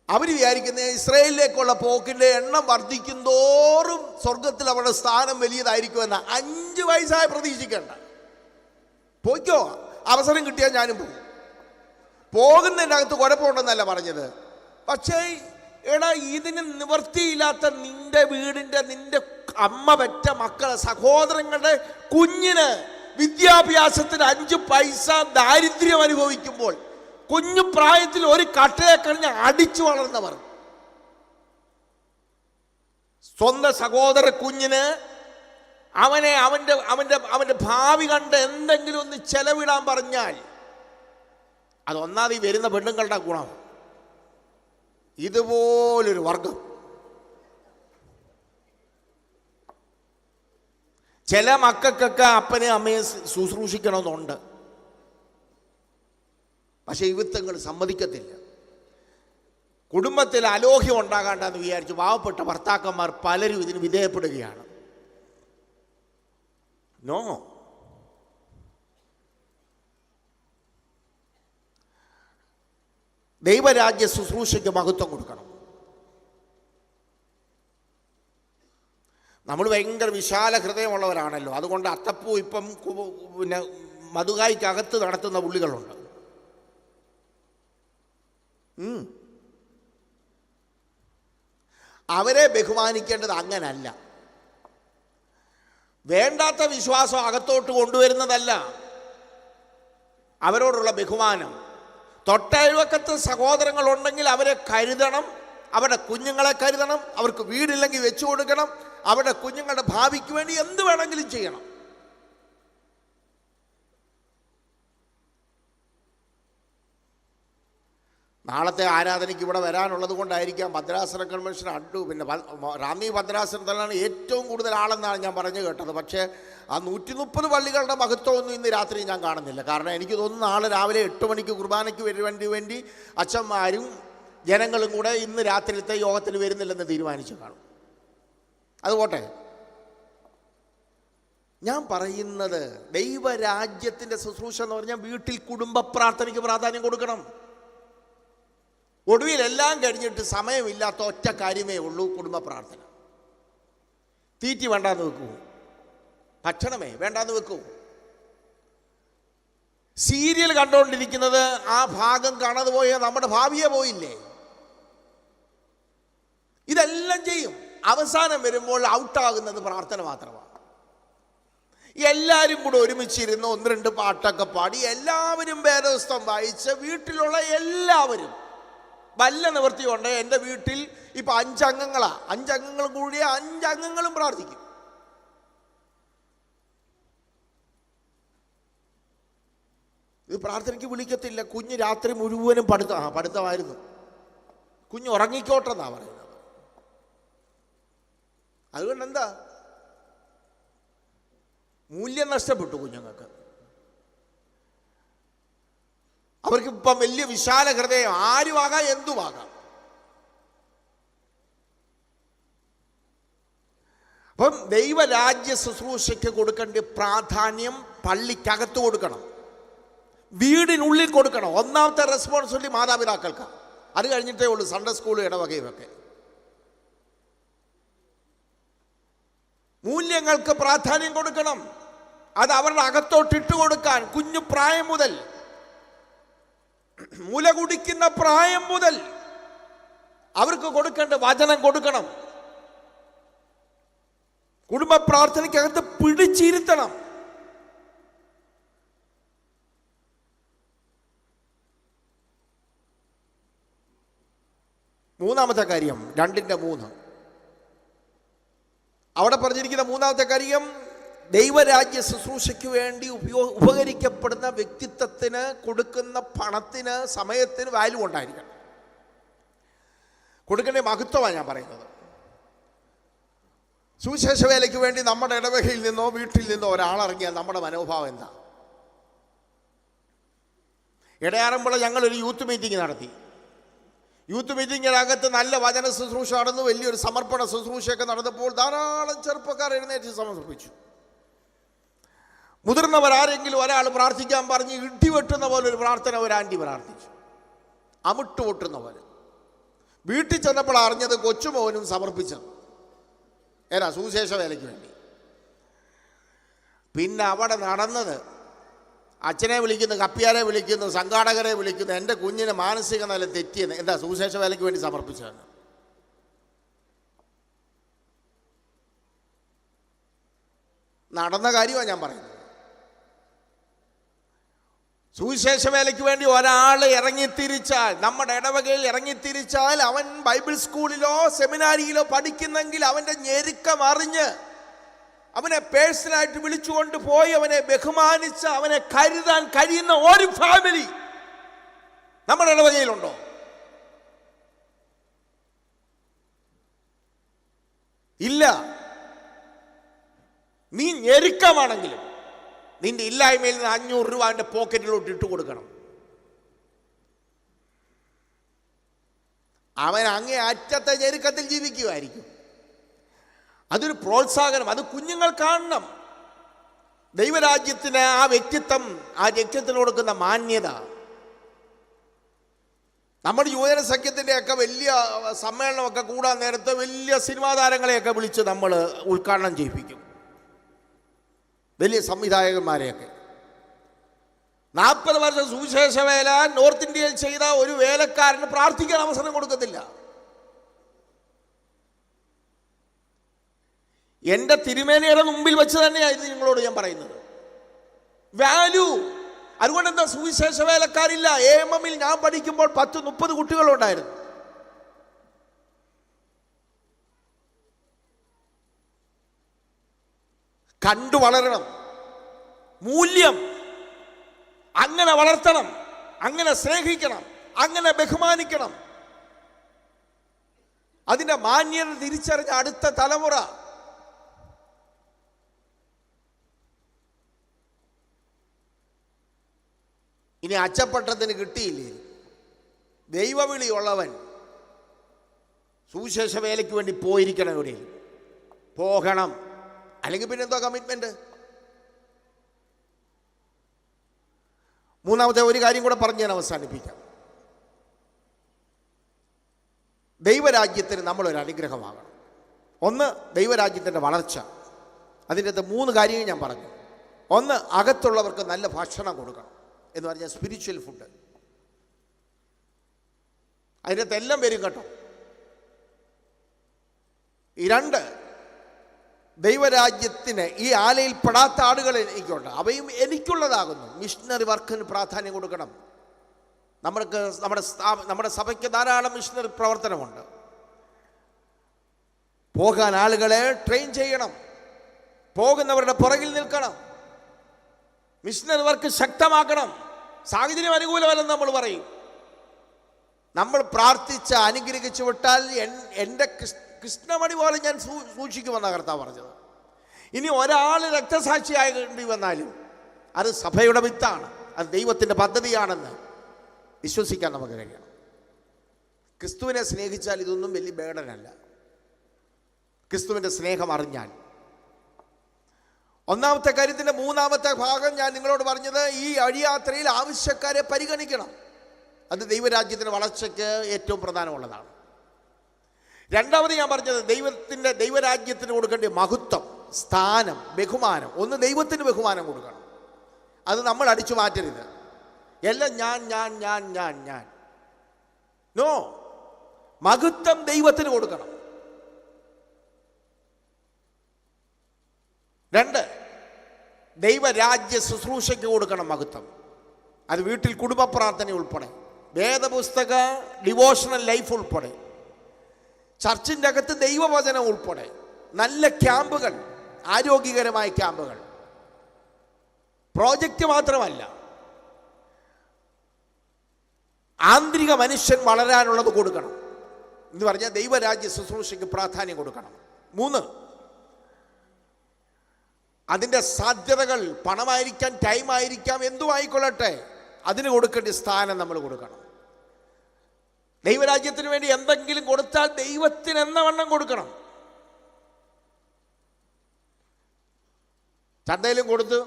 അവർ വിചാരിക്കുന്ന ഇസ്രായേലിലേക്കുള്ള പോക്കിൻ്റെ എണ്ണം വർദ്ധിക്കും തോറും സ്വർഗത്തിൽ അവരുടെ സ്ഥാനം വലിയതായിരിക്കുമെന്ന്. 5 വയസ്സായ പ്രതീക്ഷിക്കേണ്ട, പോയിക്കോ, അവസരം കിട്ടിയാൽ ഞാനും പോകും. പോകുന്നതിൻ്റെ അകത്ത് കുഴപ്പമുണ്ടെന്നല്ല പറഞ്ഞത്. പക്ഷേ എടാ, ഇതിന് നിവൃത്തിയില്ലാത്ത നിന്റെ വീടിൻ്റെ നിന്റെ അമ്മ പെറ്റ മക്കളെ സഹോദരങ്ങളുടെ കുഞ്ഞിന് വിദ്യാഭ്യാസത്തിന് 5 പൈസ ദാരിദ്ര്യം അനുഭവിക്കുമ്പോൾ കുഞ്ഞു പ്രായത്തിൽ ഒരു കട്ടയെ കഴിഞ്ഞ് അടിച്ചു വളർന്നവർ സ്വന്തം സഹോദര കുഞ്ഞിന് അവന്റെ ഭാവി കണ്ട് എന്തെങ്കിലും ഒന്ന് ചെലവിടാൻ പറഞ്ഞാൽ അത് ഒന്നാമത് വരുന്ന പെണ്ണുങ്ങളുടെ ഗുണം. ഇതുപോലൊരു വർഗം ചില മക്കൾക്കൊക്കെ അപ്പനെ അമ്മയെ ശുശ്രൂഷിക്കണമെന്നുണ്ട്, പക്ഷെ ഇവിത്തങ്ങൾ സമ്മതിക്കത്തില്ല. കുടുംബത്തിൽ അലോഹ്യം ഉണ്ടാകാണ്ടെന്ന് വിചാരിച്ച് പാവപ്പെട്ട ഭർത്താക്കന്മാർ പലരും ഇതിന് വിധേയപ്പെടുകയാണ്. നോ, ദൈവരാജ്യ ശുശ്രൂഷയ്ക്ക് മഹത്വം കൊടുക്കണം. നമ്മൾ ഭയങ്കര വിശാല ഹൃദയമുള്ളവരാണല്ലോ, അതുകൊണ്ട് അത്തപ്പൂ ഇപ്പം പിന്നെ മധുകായ്ക്കകത്ത് നടത്തുന്ന പുള്ളികളുണ്ട്. അവരെ ബഹുമാനിക്കേണ്ടത് അങ്ങനല്ല. വേണ്ടാത്ത വിശ്വാസം അകത്തോട്ട് കൊണ്ടുവരുന്നതല്ല അവരോടുള്ള ബഹുമാനം. തൊട്ടയൽവക്കത്ത് സഹോദരങ്ങളുണ്ടെങ്കിൽ അവരെ കരുതണം, അവരുടെ കുഞ്ഞുങ്ങളെ കരുതണം, അവർക്ക് വീടില്ലെങ്കിൽ വെച്ചു കൊടുക്കണം, അവരുടെ കുഞ്ഞുങ്ങളുടെ ഭാവിക്ക് വേണ്ടി എന്ത് വേണമെങ്കിലും ചെയ്യണം. നാളത്തെ ആരാധനയ്ക്ക് ഇവിടെ വരാനുള്ളത് കൊണ്ടായിരിക്കാം ഭദ്രാസന കൺവെൻഷൻ പിന്നെ റാന്നി ഭദ്രാസനത്തിലാണ് ഏറ്റവും കൂടുതൽ ആളെന്നാണ് ഞാൻ പറഞ്ഞു കേട്ടത്. പക്ഷേ ആ 130 പള്ളികളുടെ മഹത്വമൊന്നും ഇന്ന് രാത്രി ഞാൻ കാണുന്നില്ല. കാരണം എനിക്ക് തോന്നുന്നു നാളെ രാവിലെ 8 മണിക്ക് കുർബാനയ്ക്ക് വേണ്ടി അച്ഛന്മാരും ജനങ്ങളും കൂടെ ഇന്ന് രാത്രിയിലത്തെ യോഗത്തിന് വരുന്നില്ലെന്ന് തീരുമാനിച്ചു കാണും. അതുപോട്ടെ, ഞാൻ പറയുന്നത് ദൈവരാജ്യത്തിൻ്റെ ശുശ്രൂഷ എന്ന് പറഞ്ഞാൽ വീട്ടിൽ കുടുംബ പ്രാർത്ഥനയ്ക്ക് പ്രാധാന്യം കൊടുക്കണം. ഒടുവിൽ എല്ലാം കഴിഞ്ഞിട്ട് സമയമില്ലാത്ത ഒറ്റ കാര്യമേ ഉള്ളൂ, കുടുംബ പ്രാർത്ഥന. തീറ്റി വേണ്ടാന്ന് വെക്കൂ, ഭക്ഷണമേ വേണ്ടാന്ന് വെക്കൂ, സീരിയൽ കണ്ടുകൊണ്ടിരിക്കുന്നത് ആ ഭാഗം കാണാതെ പോയാൽ നമ്മുടെ ഭാവിയെ പോയില്ലേ. ഇതെല്ലാം ചെയ്യും, അവസാനം വരുമ്പോൾ ഔട്ടാകുന്നത് പ്രാർത്ഥന മാത്രമാണ്. എല്ലാവരും കൂടെ ഒരുമിച്ചിരുന്ന് 1-2 പാട്ടൊക്കെ പാടി എല്ലാവരും വേദപുസ്തകം വായിച്ച് വീട്ടിലുള്ള എല്ലാവരും വല്ല നിവൃത്തിയുണ്ട്. എൻ്റെ വീട്ടിൽ ഇപ്പം 5 അംഗങ്ങളാണ്, 5 അംഗങ്ങൾ കൂടിയ 5 അംഗങ്ങളും പ്രാർത്ഥിക്കും. ഇത് പ്രാർത്ഥനയ്ക്ക് വിളിക്കത്തില്ല. കുഞ്ഞ് രാത്രി മുഴുവനും പഠിത്തമായിരുന്നു. കുഞ്ഞ് ഉറങ്ങിക്കോട്ടെന്നാ പറയുന്നത്. അതുകൊണ്ട് എന്താ, മൂല്യം നഷ്ടപ്പെട്ടു കുഞ്ഞുങ്ങൾക്ക്. അവർക്ക് ഇപ്പം വലിയ വിശാല ഹൃദയം, ആരുമാകാം എന്തുമാകാം. അപ്പം ദൈവരാജ്യ ശുശ്രൂഷയ്ക്ക് കൊടുക്കേണ്ട പ്രാധാന്യം പള്ളിക്കകത്ത് കൊടുക്കണം, വീടിനുള്ളിൽ കൊടുക്കണം. ഒന്നാമത്തെ റെസ്പോൺസിബിലിറ്റി മാതാപിതാക്കൾക്ക്. അത് കഴിഞ്ഞിട്ടേ ഉള്ളൂ സൺഡേ സ്കൂൾ, ഇടവകയുമൊക്കെ. മൂല്യങ്ങൾക്ക് പ്രാധാന്യം കൊടുക്കണം. അത് അവരുടെ അകത്തോട്ടിട്ട് കൊടുക്കാൻ കുഞ്ഞു പ്രായം മുതൽ, മുല കുടിക്കുന്ന പ്രായം മുതൽ അവർക്ക് കൊടുക്കേണ്ട വചനം കൊടുക്കണം. കുടുംബ പ്രാർത്ഥനയ്ക്കകത്ത് പിടിച്ചിരുത്തണം. മൂന്നാമത്തെ കാര്യം, 2:3 അവിടെ പറഞ്ഞിരിക്കുന്ന മൂന്നാമത്തെ കാര്യം, ദൈവരാജ്യ ശുശ്രൂഷയ്ക്ക് വേണ്ടി ഉപകരിക്കപ്പെടുന്ന വ്യക്തിത്വത്തിന് കൊടുക്കുന്ന പണത്തിന്, സമയത്തിന് വാല്യൂ ഉണ്ടായിരിക്കണം. കൊടുക്കേണ്ട മഹത്വമാണ് ഞാൻ പറയുന്നത്. സുവിശേഷ വേലയ്ക്ക് വേണ്ടി നമ്മുടെ ഇടവകയിൽ നിന്നോ വീട്ടിൽ നിന്നോ ഒരാളിറങ്ങിയാൽ നമ്മുടെ മനോഭാവം എന്താ? ഇടയാറുമ്പോൾ ഞങ്ങളൊരു യൂത്ത് മീറ്റിംഗ് നടത്തി. യൂത്ത് മീറ്റിങ്ങിനകത്ത് നല്ല വചന ശുശ്രൂഷ നടന്നു, വലിയൊരു സമർപ്പണ ശുശ്രൂഷയൊക്കെ നടന്നപ്പോൾ ധാരാളം ചെറുപ്പക്കാർ എഴുന്നേറ്റ് സമർപ്പിച്ചു. മുതിർന്നവരാരെങ്കിലും ഒരാൾ പ്രാർത്ഥിക്കാൻ പറഞ്ഞ് ഇടിവെട്ടുന്ന പോലെ ഒരു പ്രാർത്ഥന ഒരു ആൻറ്റി പ്രാർത്ഥിച്ചു, അമിട്ട് പൊട്ടുന്ന പോലെ. വീട്ടിൽ ചെന്നപ്പോൾ അറിഞ്ഞത് കൊച്ചുമോനും സമർപ്പിച്ചത് സുവിശേഷ വേലയ്ക്ക് വേണ്ടി. പിന്നെ അവിടെ നടന്നത്, അച്ഛനെ വിളിക്കുന്നു, കപ്പിയാരെ വിളിക്കുന്നു, സംഘാടകരെ വിളിക്കുന്നു. എൻ്റെ കുഞ്ഞിന് മാനസിക നില തെറ്റിയെന്ന്. എന്താ? സുവിശേഷ വേലയ്ക്ക് വേണ്ടി സമർപ്പിച്ചതാണ്. നടന്ന കാര്യമാണ് ഞാൻ പറയുന്നത്. സുവിശേഷ വേലയ്ക്ക് വേണ്ടി ഒരാൾ ഇറങ്ങിത്തിരിച്ചാൽ, നമ്മുടെ ഇടവകയിൽ ഇറങ്ങിത്തിരിച്ചാൽ, അവൻ ബൈബിൾ സ്കൂളിലോ സെമിനാരിയിലോ പഠിക്കുന്നെങ്കിൽ അവൻ്റെ ഞെരുക്കം അറിഞ്ഞ് അവനെ പേഴ്സണലായിട്ട് വിളിച്ചുകൊണ്ട് പോയി അവനെ ബഹുമാനിച്ച് അവനെ കരുതാൻ കഴിയുന്ന ഒരു ഫാമിലി നമ്മുടെ ഇടവകയിലുണ്ടോ? ഇല്ല. നീ ഞെരുക്കമാണെങ്കിലും നിന്റെ ഇല്ലായ്മയിൽ നിന്ന് 500 രൂപ അവൻ്റെ പോക്കറ്റിലോട്ട് ഇട്ട് കൊടുക്കണം. അവൻ അങ്ങേ അറ്റത്തെ ഞെരുക്കത്തിൽ ജീവിക്കുമായിരിക്കും. അതൊരു പ്രോത്സാഹനം, അത് കുഞ്ഞുങ്ങൾ കാണണം. ദൈവരാജ്യത്തിന് ആ വ്യക്തിത്വം, ആ വ്യക്തിത്വത്തിന് കൊടുക്കുന്ന മാന്യത. നമ്മുടെ യുവജന സഖ്യത്തിൻ്റെയൊക്കെ വലിയ സമ്മേളനമൊക്കെ കൂടാൻ നേരത്ത് വലിയ സിനിമാ താരങ്ങളെയൊക്കെ വിളിച്ച് നമ്മൾ ഉദ്ഘാടനം ചെയ്യിപ്പിക്കും, വലിയ സംവിധായകന്മാരെയൊക്കെ. 40 വർഷം സുവിശേഷ വേല നോർത്ത് ഇന്ത്യയിൽ ചെയ്ത ഒരു വേലക്കാരന് പ്രാർത്ഥിക്കാൻ അവസരം കൊടുക്കത്തില്ല. എൻ്റെ തിരുമേനിയുടെ മുമ്പിൽ വെച്ച് തന്നെയായിരുന്നു നിങ്ങളോട് ഞാൻ പറയുന്നത്. വാല്യൂ. അതുകൊണ്ട് എന്താ സുവിശേഷ വേലക്കാരില്ല? AMM-ൽ ഞാൻ പഠിക്കുമ്പോൾ 10-30 കുട്ടികളുണ്ടായിരുന്നു. കണ്ടു വളരണം. മൂല്യം അങ്ങനെ വളർത്തണം, അങ്ങനെ സ്നേഹിക്കണം, അങ്ങനെ ബഹുമാനിക്കണം. അതിൻ്റെ മാന്യത തിരിച്ചറിഞ്ഞ അടുത്ത തലമുറ. ഇനി അച്ചപ്പട്ടത്തിന് കിട്ടിയില്ലേ? ദൈവവിളിയുള്ളവൻ സുവിശേഷ വേലയ്ക്ക് വേണ്ടി പോയിരിക്കണം, എവിടെ പോകണം. അല്ലെങ്കിൽ പിന്നെ എന്തോ കമ്മിറ്റ്മെന്റ്. മൂന്നാമത്തെ ഒരു കാര്യം കൂടെ പറഞ്ഞ് ഞാൻ അവസാനിപ്പിക്കാം. ദൈവരാജ്യത്തിന് നമ്മളൊരു അനുഗ്രഹമാകണം. ഒന്ന്, ദൈവരാജ്യത്തിൻ്റെ വളർച്ച. അതിൻ്റെ അകത്ത് 3 കാര്യങ്ങൾ ഞാൻ പറഞ്ഞു. ഒന്ന്, അകത്തുള്ളവർക്ക് നല്ല ഭക്ഷണം കൊടുക്കണം എന്ന് പറഞ്ഞാൽ സ്പിരിച്വൽ ഫുഡ്. അതിൻ്റെ അകത്ത് എല്ലാം വരും കേട്ടോ. 2, ദൈവരാജ്യത്തിന് ഈ ആലയിൽ പെടാത്ത ആളുകൾ എനിക്കുണ്ട്, അവയും എനിക്കുള്ളതാകുന്നു. മിഷണറി വർക്കിന് പ്രാധാന്യം കൊടുക്കണം. നമ്മുടെ സഭയ്ക്ക് ധാരാളം മിഷണറി പ്രവർത്തനമുണ്ട്. പോകാൻ ആളുകളെ ട്രെയിൻ ചെയ്യണം, പോകുന്നവരുടെ പുറകിൽ നിൽക്കണം, മിഷണറി വർക്ക് ശക്തമാക്കണം. സാഹചര്യം അനുകൂലമല്ലെന്ന് നമ്മൾ പറയും. നമ്മൾ പ്രാർത്ഥിച്ച് അനുഗ്രഹിച്ചു വിട്ടാൽ എൻ്റെ കൃഷ്ണമണി പോലെ ഞാൻ സൂക്ഷിക്കുമെന്നാണ് കർത്താവ് പറഞ്ഞത്. ഇനി ഒരാൾ രക്തസാക്ഷിയാകേണ്ടി വന്നാലും അത് സഭയുടെ വിത്താണ്, അത് ദൈവത്തിൻ്റെ പദ്ധതിയാണെന്ന് വിശ്വസിക്കാൻ നമുക്ക് കഴിയണം. ക്രിസ്തുവിനെ സ്നേഹിച്ചാൽ ഇതൊന്നും വലിയ ബേഡനല്ല. ക്രിസ്തുവിൻ്റെ സ്നേഹം അറിഞ്ഞാൽ. ഒന്നാമത്തെ കാര്യത്തിൻ്റെ മൂന്നാമത്തെ ഭാഗം ഞാൻ നിങ്ങളോട് പറഞ്ഞത്, ഈ വഴിയാത്രയിൽ ആവശ്യക്കാരെ പരിഗണിക്കണം. അത് ദൈവരാജ്യത്തിൻ്റെ വളർച്ചയ്ക്ക് ഏറ്റവും പ്രധാനമുള്ളതാണ്. രണ്ടാമത് ഞാൻ പറഞ്ഞത്, ദൈവരാജ്യത്തിന് കൊടുക്കേണ്ട മഹത്വം, സ്ഥാനം, ബഹുമാനം. ഒന്ന്, ദൈവത്തിന് ബഹുമാനം കൊടുക്കണം. അത് നമ്മൾ അടിച്ചു മാറ്റരുത്. എല്ലാം ഞാൻ. നോ, മഹത്വം ദൈവത്തിന് കൊടുക്കണം. രണ്ട്, ദൈവരാജ്യ ശുശ്രൂഷയ്ക്ക് കൊടുക്കണം മഹത്വം. അത് വീട്ടിൽ കുടുംബ പ്രാർത്ഥന ഉൾപ്പെടെ, വേദപുസ്തക ഡിവോഷണൽ ലൈഫ് ഉൾപ്പെടെ, ചർച്ചിൻ്റെ അകത്ത് ദൈവവചനം ഉൾപ്പെടെ, നല്ല ക്യാമ്പുകൾ, ആരോഗ്യകരമായ ക്യാമ്പുകൾ, പ്രോജക്റ്റ് മാത്രമല്ല, ആന്തരിക മനുഷ്യൻ വളരാനുള്ളത് കൊടുക്കണം എന്ന് പറഞ്ഞാൽ ദൈവരാജ്യ ശുശ്രൂഷയ്ക്ക് പ്രാധാന്യം കൊടുക്കണം. മൂന്ന്, അതിൻ്റെ സാധ്യതകൾ, പണമായിരിക്കാം, ടൈം ആയിരിക്കാം, എന്തുമായിക്കൊള്ളട്ടെ, അതിന് കൊടുക്കേണ്ട സ്ഥാനം നമ്മൾ കൊടുക്കണം. ദൈവരാജ്യത്തിന് വേണ്ടി എന്തെങ്കിലും കൊടുത്താൽ ദൈവത്തിന് എന്ന വണ്ണം കൊടുക്കണം. ചന്തയിലും കൊടുത്ത്,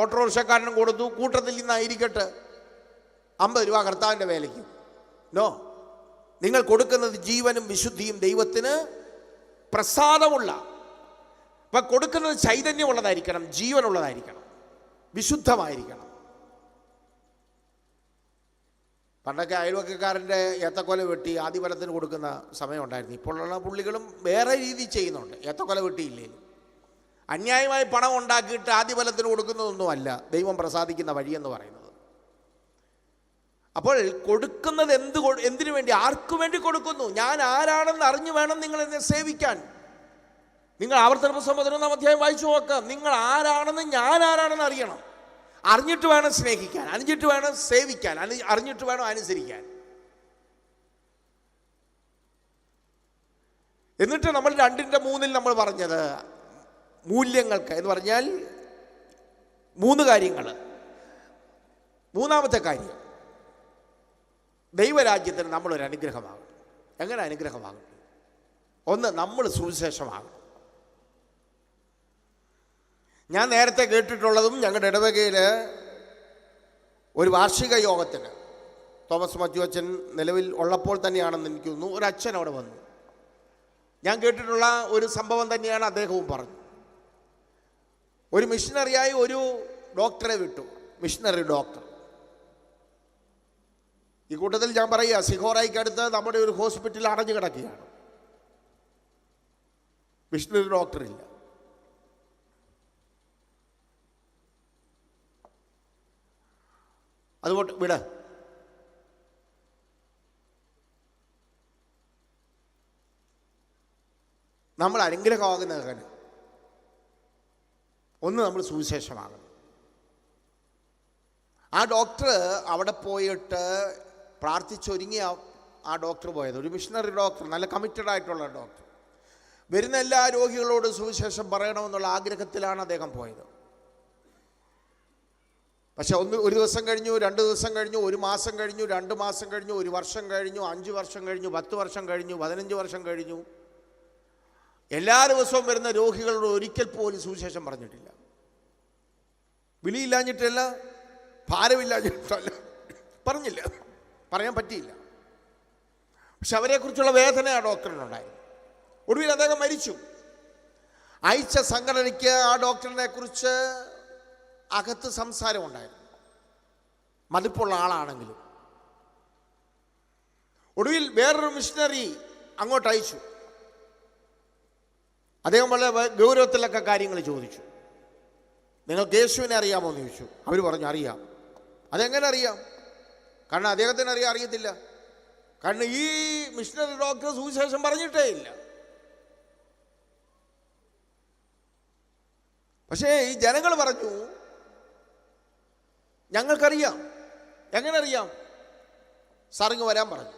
ഓട്ടോറിക്ഷക്കാരനും കൊടുത്തു, കൂട്ടത്തിൽ നിന്നായിരിക്കട്ടെ 50 രൂപ കർത്താവിൻ്റെ വേലയ്ക്ക്. നോ, നിങ്ങൾ കൊടുക്കുന്നത് ജീവനും വിശുദ്ധിയും ദൈവത്തിന് പ്രസാദമുള്ള, അപ്പം കൊടുക്കുന്നത് ചൈതന്യമുള്ളതായിരിക്കണം, ജീവനുള്ളതായിരിക്കണം, വിശുദ്ധമായിരിക്കണം. പണ്ടൊക്കെ അയൽവക്കക്കാരൻ്റെ ഏത്തക്കൊല വെട്ടി ആദിഫലത്തിന് കൊടുക്കുന്ന സമയമുണ്ടായിരുന്നു. ഇപ്പോഴുള്ള പുള്ളികളും വേറെ രീതി ചെയ്യുന്നുണ്ട്. ഏത്തക്കൊല വെട്ടിയില്ലേലും അന്യായമായി പണം ഉണ്ടാക്കിയിട്ട് ആദിഫലത്തിന് കൊടുക്കുന്നതൊന്നുമല്ല ദൈവം പ്രസാദിക്കുന്ന വഴിയെന്ന് പറയുന്നത്. അപ്പോൾ കൊടുക്കുന്നത് എന്തിനു വേണ്ടി, ആർക്കു വേണ്ടി കൊടുക്കുന്നു? ഞാൻ ആരാണെന്ന് അറിഞ്ഞു വേണം നിങ്ങൾ എന്നെ സേവിക്കാൻ. നിങ്ങൾ ആവർത്തന പുസ്തകം 11-ാം അധ്യായം വായിച്ചു നോക്കാം. നിങ്ങൾ ആരാണെന്ന്, ഞാൻ ആരാണെന്ന് അറിയണം. അറിഞ്ഞിട്ട് വേണം സ്നേഹിക്കാൻ, അറിഞ്ഞിട്ട് വേണം സേവിക്കാൻ, അറിഞ്ഞിട്ട് വേണം അനുസരിക്കാൻ. എന്നിട്ട് നമ്മൾ 2-3 നമ്മൾ പറഞ്ഞത് മൂല്യങ്ങൾക്ക് എന്ന് പറഞ്ഞാൽ 3 കാര്യങ്ങൾ. മൂന്നാമത്തെ കാര്യം, ദൈവരാജ്യത്തിന് നമ്മളൊരു അനുഗ്രഹമാകും. എങ്ങനെ അനുഗ്രഹമാകും? ഒന്ന്, നമ്മൾ സുവിശേഷമാകണം. ഞാൻ നേരത്തെ കേട്ടിട്ടുള്ളതും, ഞങ്ങളുടെ ഇടവകയിൽ ഒരു വാർഷിക യോഗത്തിന് തോമസ് മാത്യു അച്ഛൻ നിലവിൽ ഉള്ളപ്പോൾ തന്നെയാണെന്ന് എനിക്ക് തോന്നുന്നു, ഒരു അച്ഛൻ അവിടെ വന്നു. ഞാൻ കേട്ടിട്ടുള്ള ഒരു സംഭവം തന്നെയാണ് അദ്ദേഹവും പറഞ്ഞു. ഒരു മിഷനറിയായി ഒരു ഡോക്ടറെ വിട്ടു, മിഷനറി ഡോക്ടർ. ഈ കൂട്ടത്തിൽ ഞാൻ പറയുക, സിഹോറയ്ക്കടുത്ത് നമ്മുടെ ഒരു ഹോസ്പിറ്റൽ അടഞ്ഞു കിടക്കുകയാണ്, മിഷനറി ഡോക്ടറില്ല. അതുകൊണ്ട് വിട. നമ്മൾ അനുഗ്രഹമാകുന്നതിന് ഒന്ന്, നമ്മൾ സുവിശേഷമാകണം. ആ ഡോക്ടർ അവിടെ പോയിട്ട് പ്രാർത്ഥിച്ചൊരുങ്ങിയ ആ ഡോക്ടർ പോയത്, ഒരു മിഷണറി ഡോക്ടർ, നല്ല കമ്മിറ്റഡ് ആയിട്ടുള്ള ഡോക്ടർ. വരുന്ന എല്ലാ രോഗികളോടും സുവിശേഷം പറയണമെന്നുള്ള ആഗ്രഹത്തിലാണ് അദ്ദേഹം പോയത്. പക്ഷെ ഒരു ദിവസം കഴിഞ്ഞു, 2 ദിവസം കഴിഞ്ഞു, 1 മാസം കഴിഞ്ഞു, 2 മാസം കഴിഞ്ഞു, 1 വർഷം കഴിഞ്ഞു, 5 വർഷം കഴിഞ്ഞു, 10 വർഷം കഴിഞ്ഞു, 15 വർഷം കഴിഞ്ഞു. എല്ലാ ദിവസവും വരുന്ന രോഗികളോട് ഒരിക്കൽ പോലും സുവിശേഷം പറഞ്ഞിട്ടില്ല. വിളിയില്ലാഞ്ഞിട്ടല്ല, ഭാരമില്ലാഞ്ഞിട്ടല്ല, പറഞ്ഞില്ല, പറയാൻ പറ്റിയില്ല. പക്ഷെ അവരെക്കുറിച്ചുള്ള വേദന ആ ഡോക്ടറിനുണ്ടായിരുന്നു. ഒടുവിൽ അദ്ദേഹം മരിച്ചു. അയച്ച സംഘടനയ്ക്ക് ആ ഡോക്ടറിനെ കുറിച്ച് അകത്ത് സംസാരമുണ്ടായിരുന്നു, മതിപ്പുള്ള ആളാണെങ്കിലും. ഒടുവിൽ വേറൊരു മിഷനറി അങ്ങോട്ട് അയച്ചു. അദ്ദേഹം വളരെ ഗൗരവത്തിലൊക്കെ കാര്യങ്ങൾ ചോദിച്ചു. നിങ്ങൾക്ക് യേശുവിനെ അറിയാമോ എന്ന് ചോദിച്ചു. അവർ പറഞ്ഞു അറിയാം. അതെങ്ങനെ അറിയാം? കാരണം അദ്ദേഹത്തിന് അറിയത്തില്ല. കാരണം ഈ മിഷനറി ഡോക്ടർ സുവിശേഷം പറഞ്ഞിട്ടേ ഇല്ല. പക്ഷേ ഈ ജനങ്ങൾ പറഞ്ഞു, ഞങ്ങൾക്കറിയാം. എങ്ങനെ അറിയാം? സാറിങ് വരാൻ പറഞ്ഞു.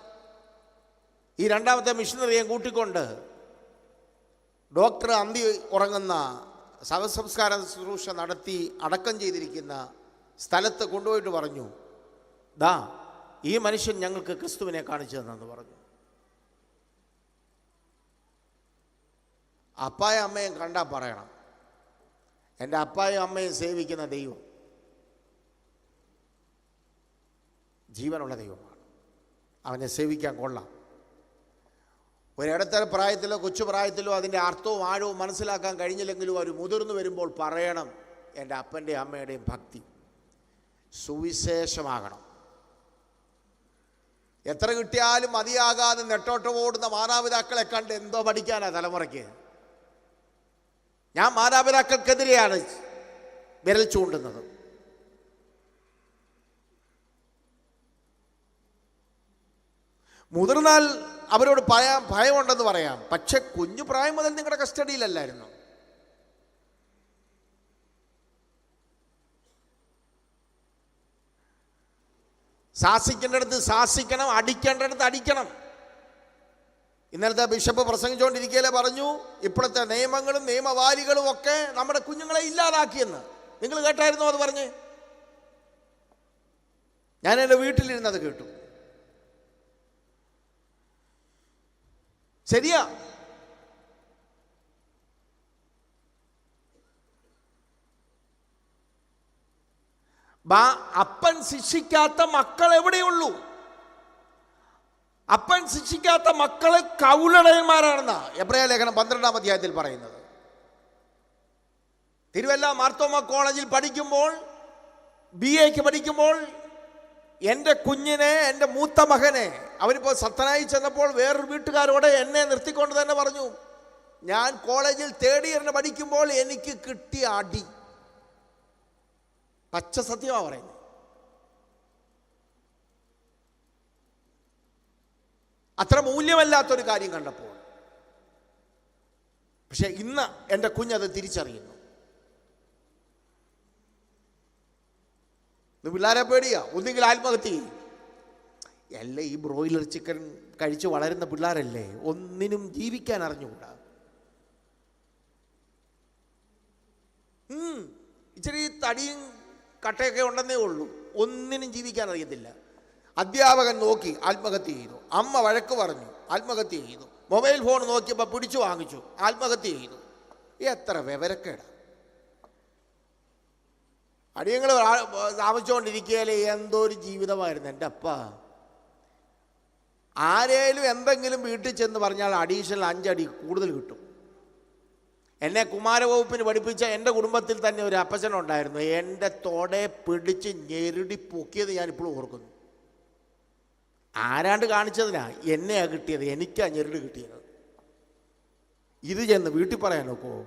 ഈ രണ്ടാമത്തെ മിഷനറിയെ കൂട്ടിക്കൊണ്ട് ഡോക്ടർ അന്തി ഉറങ്ങുന്ന ശവസംസ്കാര ശുശ്രൂഷ നടത്തി അടക്കം ചെയ്തിരിക്കുന്ന സ്ഥലത്ത് കൊണ്ടുപോയിട്ട് പറഞ്ഞു, ദാ ഈ മനുഷ്യൻ ഞങ്ങൾക്ക് ക്രിസ്തുവിനെ കാണിച്ചു തന്നെന്ന് പറഞ്ഞു. അപ്പായും അമ്മയും കണ്ടാൽ പറയണം, എൻ്റെ അപ്പായും അമ്മയും സേവിക്കുന്ന ദൈവം ജീവനുള്ള ദൈവമാണ്, അവനെ സേവിക്കാൻ കൊള്ളാം. ഒരിടത്തര പ്രായത്തിലോ കൊച്ചു പ്രായത്തിലോ അതിൻ്റെ അർത്ഥവും ആഴവും മനസ്സിലാക്കാൻ കഴിഞ്ഞില്ലെങ്കിലും അവർ മുതിർന്നു വരുമ്പോൾ പറയണം, എൻ്റെ അപ്പൻ്റെയും അമ്മയുടെയും ഭക്തി സുവിശേഷമാകണം. എത്ര കിട്ടിയാലും മതിയാകാതെ നെട്ടോട്ടം ഓടുന്ന മാതാപിതാക്കളെ കണ്ട് എന്തോ പഠിക്കാനാ തലമുറയ്ക്ക്? ഞാൻ മാതാപിതാക്കൾക്കെതിരെയാണ് വിരൽ ചൂണ്ടുന്നത്. മുതിർന്നാൽ അവരോട് ഭയമുണ്ടെന്ന് പറയാം, പക്ഷെ കുഞ്ഞു പ്രായം മുതൽ നിങ്ങളുടെ കസ്റ്റഡിയിലല്ലായിരുന്നു. ശാസിക്കേണ്ടടുത്ത് ശാസിക്കണം, അടിക്കേണ്ടടുത്ത് അടിക്കണം. ഇന്നലത്തെ ബിഷപ്പ് പ്രസംഗിച്ചുകൊണ്ടിരിക്കലേ പറഞ്ഞു, ഇപ്പോഴത്തെ നിയമങ്ങളും നിയമവാദികളും ഒക്കെ നമ്മുടെ കുഞ്ഞുങ്ങളെ ഇല്ലാതാക്കിയെന്ന്. നിങ്ങൾ കേട്ടായിരുന്നോ അത് പറഞ്ഞ്? ഞാൻ എൻ്റെ വീട്ടിലിരുന്നത് കേട്ടു. ശരിയാ. അപ്പൻ ശിക്ഷിക്കാത്ത മക്കൾ എവിടെയുള്ളൂ? അപ്പൻ ശിക്ഷിക്കാത്ത മക്കളെ കൗലടയന്മാരാണെന്നാ എബ്രായ ലേഖനം 12-ാം അധ്യായത്തിൽ പറയുന്നത്. തിരുവല്ല മാർത്തോമ കോളേജിൽ പഠിക്കുമ്പോൾ, BA പഠിക്കുമ്പോൾ എൻ്റെ കുഞ്ഞിനെ, എൻ്റെ മൂത്ത മകനെ, അവനിപ്പോൾ സത്തനായി ചെന്നപ്പോൾ വേറൊരു വീട്ടുകാരോടെ എന്നെ നിർത്തിക്കൊണ്ട് തന്നെ പറഞ്ഞു, ഞാൻ കോളേജിൽ 3rd ഇയറിന് പഠിക്കുമ്പോൾ എനിക്ക് കിട്ടിയ അടി. പച്ച സത്യമാണ് പറയുന്നത്. അത്ര മൂല്യമല്ലാത്തൊരു കാര്യം കണ്ടപ്പോൾ. പക്ഷെ ഇന്ന് എൻ്റെ കുഞ്ഞത് തിരിച്ചറിയുന്നു. പിള്ളേരെ പേടിയാ, ഒന്നുകിൽ ആത്മഹത്യ ചെയ്യും. അല്ലേ, ഈ ബ്രോയിലർ ചിക്കൻ കഴിച്ച് വളരുന്ന പിള്ളേരല്ലേ, ഒന്നിനും ജീവിക്കാൻ അറിഞ്ഞുകൂടാ. ഇച്ചിരി തടിയും കട്ടയൊക്കെ ഉണ്ടെന്നേ ഉള്ളൂ, ഒന്നിനും ജീവിക്കാൻ അറിയത്തില്ല. അധ്യാപകൻ നോക്കി ആത്മഹത്യ ചെയ്തു, അമ്മ വഴക്ക് പറഞ്ഞു ആത്മഹത്യ ചെയ്തു, മൊബൈൽ ഫോൺ നോക്കിയപ്പോൾ പിടിച്ചു വാങ്ങിച്ചു ആത്മഹത്യ ചെയ്തു. എത്ര വിവരക്കേടാ! അടിയങ്ങൾ താമസിച്ചുകൊണ്ടിരിക്കുകയല്ലേ, എന്തോ ഒരു ജീവിതമായിരുന്നു എൻ്റെ അപ്പ. ആരേലും എന്തെങ്കിലും വീട്ടിൽ ചെന്ന് പറഞ്ഞാൽ അഡീഷണൽ 5 അടി കൂടുതൽ കിട്ടും. എന്നെ കുമാരവകുപ്പിന് പഠിപ്പിച്ച എൻ്റെ കുടുംബത്തിൽ തന്നെ ഒരു അപ്പച്ചനുണ്ടായിരുന്നു. എൻ്റെ തോടെ പിടിച്ച് ഞെരുടി പൊക്കിയത് ഞാനിപ്പോഴും ഓർക്കുന്നു. ആരാണ്ട് കാണിച്ചതിനാ എന്നെയാണ് കിട്ടിയത്, എനിക്കാ ഞെരുട് കിട്ടിയത്. ഇത് ചെന്ന് വീട്ടിൽ പറയാൻ നോക്കുമോ?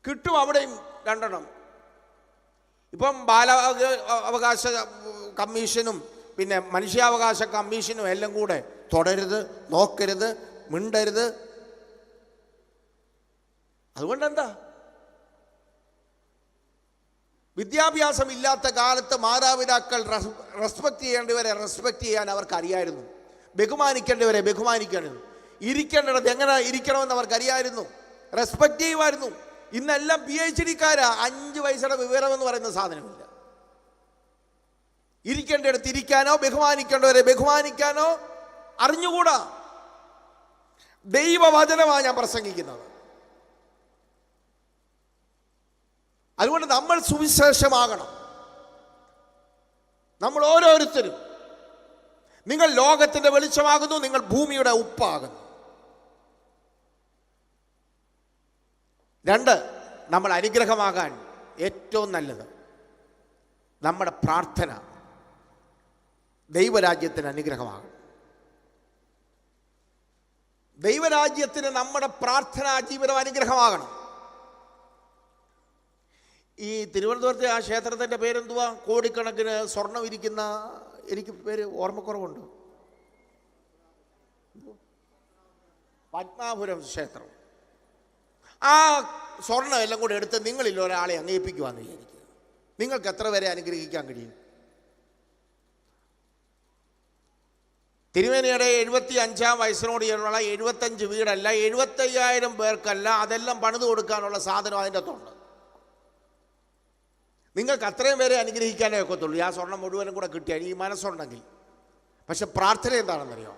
കിട്ടും അവിടെയും 2 എണ്ണം. ഇപ്പം ബാലാവകാശ കമ്മീഷനും പിന്നെ മനുഷ്യാവകാശ കമ്മീഷനും എല്ലാം കൂടെ തൊടരുത്, നോക്കരുത്, മിണ്ടരുത്. അതുകൊണ്ടെന്താ? വിദ്യാഭ്യാസം ഇല്ലാത്ത കാലത്ത് മാതാപിതാക്കൾ റെസ്പെക്റ്റ് ചെയ്യേണ്ടവരെ റെസ്പെക്റ്റ് ചെയ്യാൻ അവർക്കറിയായിരുന്നു, ബഹുമാനിക്കേണ്ടവരെ ബഹുമാനിക്കണം, ഇരിക്കേണ്ടത് എങ്ങനെ ഇരിക്കണമെന്ന് അവർക്കറിയായിരുന്നു, റെസ്പെക്റ്റ് ചെയ്യുമായിരുന്നു. ഇന്നെല്ലാം PhD-ക്കാരാ, 5 വയസ്സുടെ വിവരമെന്ന് പറയുന്ന സാധനമില്ല. ഇരിക്കേണ്ടടുത്ത് ഇരിക്കാനോ ബഹുമാനിക്കേണ്ടവരെ ബഹുമാനിക്കാനോ അറിഞ്ഞുകൂടാ. ദൈവവചനമാണ് ഞാൻ പ്രസംഗിക്കുന്നത്. അതുകൊണ്ട് നമ്മൾ സുവിശേഷമാകണം. നമ്മൾ ഓരോരുത്തരും. നിങ്ങൾ ലോകത്തിൻ്റെ വെളിച്ചമാകുന്നു, നിങ്ങൾ ഭൂമിയുടെ ഉപ്പാകുന്നു. 2, നമ്മൾ അനുഗ്രഹമാകാൻ ഏറ്റവും നല്ലത് നമ്മുടെ പ്രാർത്ഥന ദൈവരാജ്യത്തിന് അനുഗ്രഹമാകണം. ദൈവരാജ്യത്തിന് നമ്മുടെ പ്രാർത്ഥനാ ജീവിതം അനുഗ്രഹമാകണം. ഈ തിരുവനന്തപുരത്തെ ആ ക്ഷേത്രത്തിൻ്റെ പേരെന്തുവാ? കോടിക്കണക്കിന് സ്വർണം ഇരിക്കുന്ന, എനിക്ക് പേര് ഓർമ്മക്കുറവുണ്ട്, പത്മാപുരം ക്ഷേത്രം. ആ സ്വർണ്ണം എല്ലാം കൂടെ എടുത്ത് നിങ്ങളിൽ ഒരാളെ അങ്ങേൽപ്പിക്കുവാന്ന് വിചാരിക്കുക. നിങ്ങൾക്ക് എത്ര പേരെ അനുഗ്രഹിക്കാൻ കഴിയും? തിരുമേനിയുടെ 75-ാം വയസ്സിനോട് ചേർന്നുള്ള 75 വീടല്ല, 75,000 പേർക്കല്ല, അതെല്ലാം പണിത് കൊടുക്കാനുള്ള സാധനം അതിൻ്റെ അകത്തുണ്ട്. നിങ്ങൾക്ക് അത്രയും പേരെ അനുഗ്രഹിക്കാനേ ഒക്കത്തുള്ളൂ. ആ സ്വർണം മുഴുവനും കൂടെ കിട്ടിയാൽ ഈ മനസ്സുണ്ടെങ്കിൽ. പക്ഷെ പ്രാർത്ഥന എന്താണെന്നറിയോ?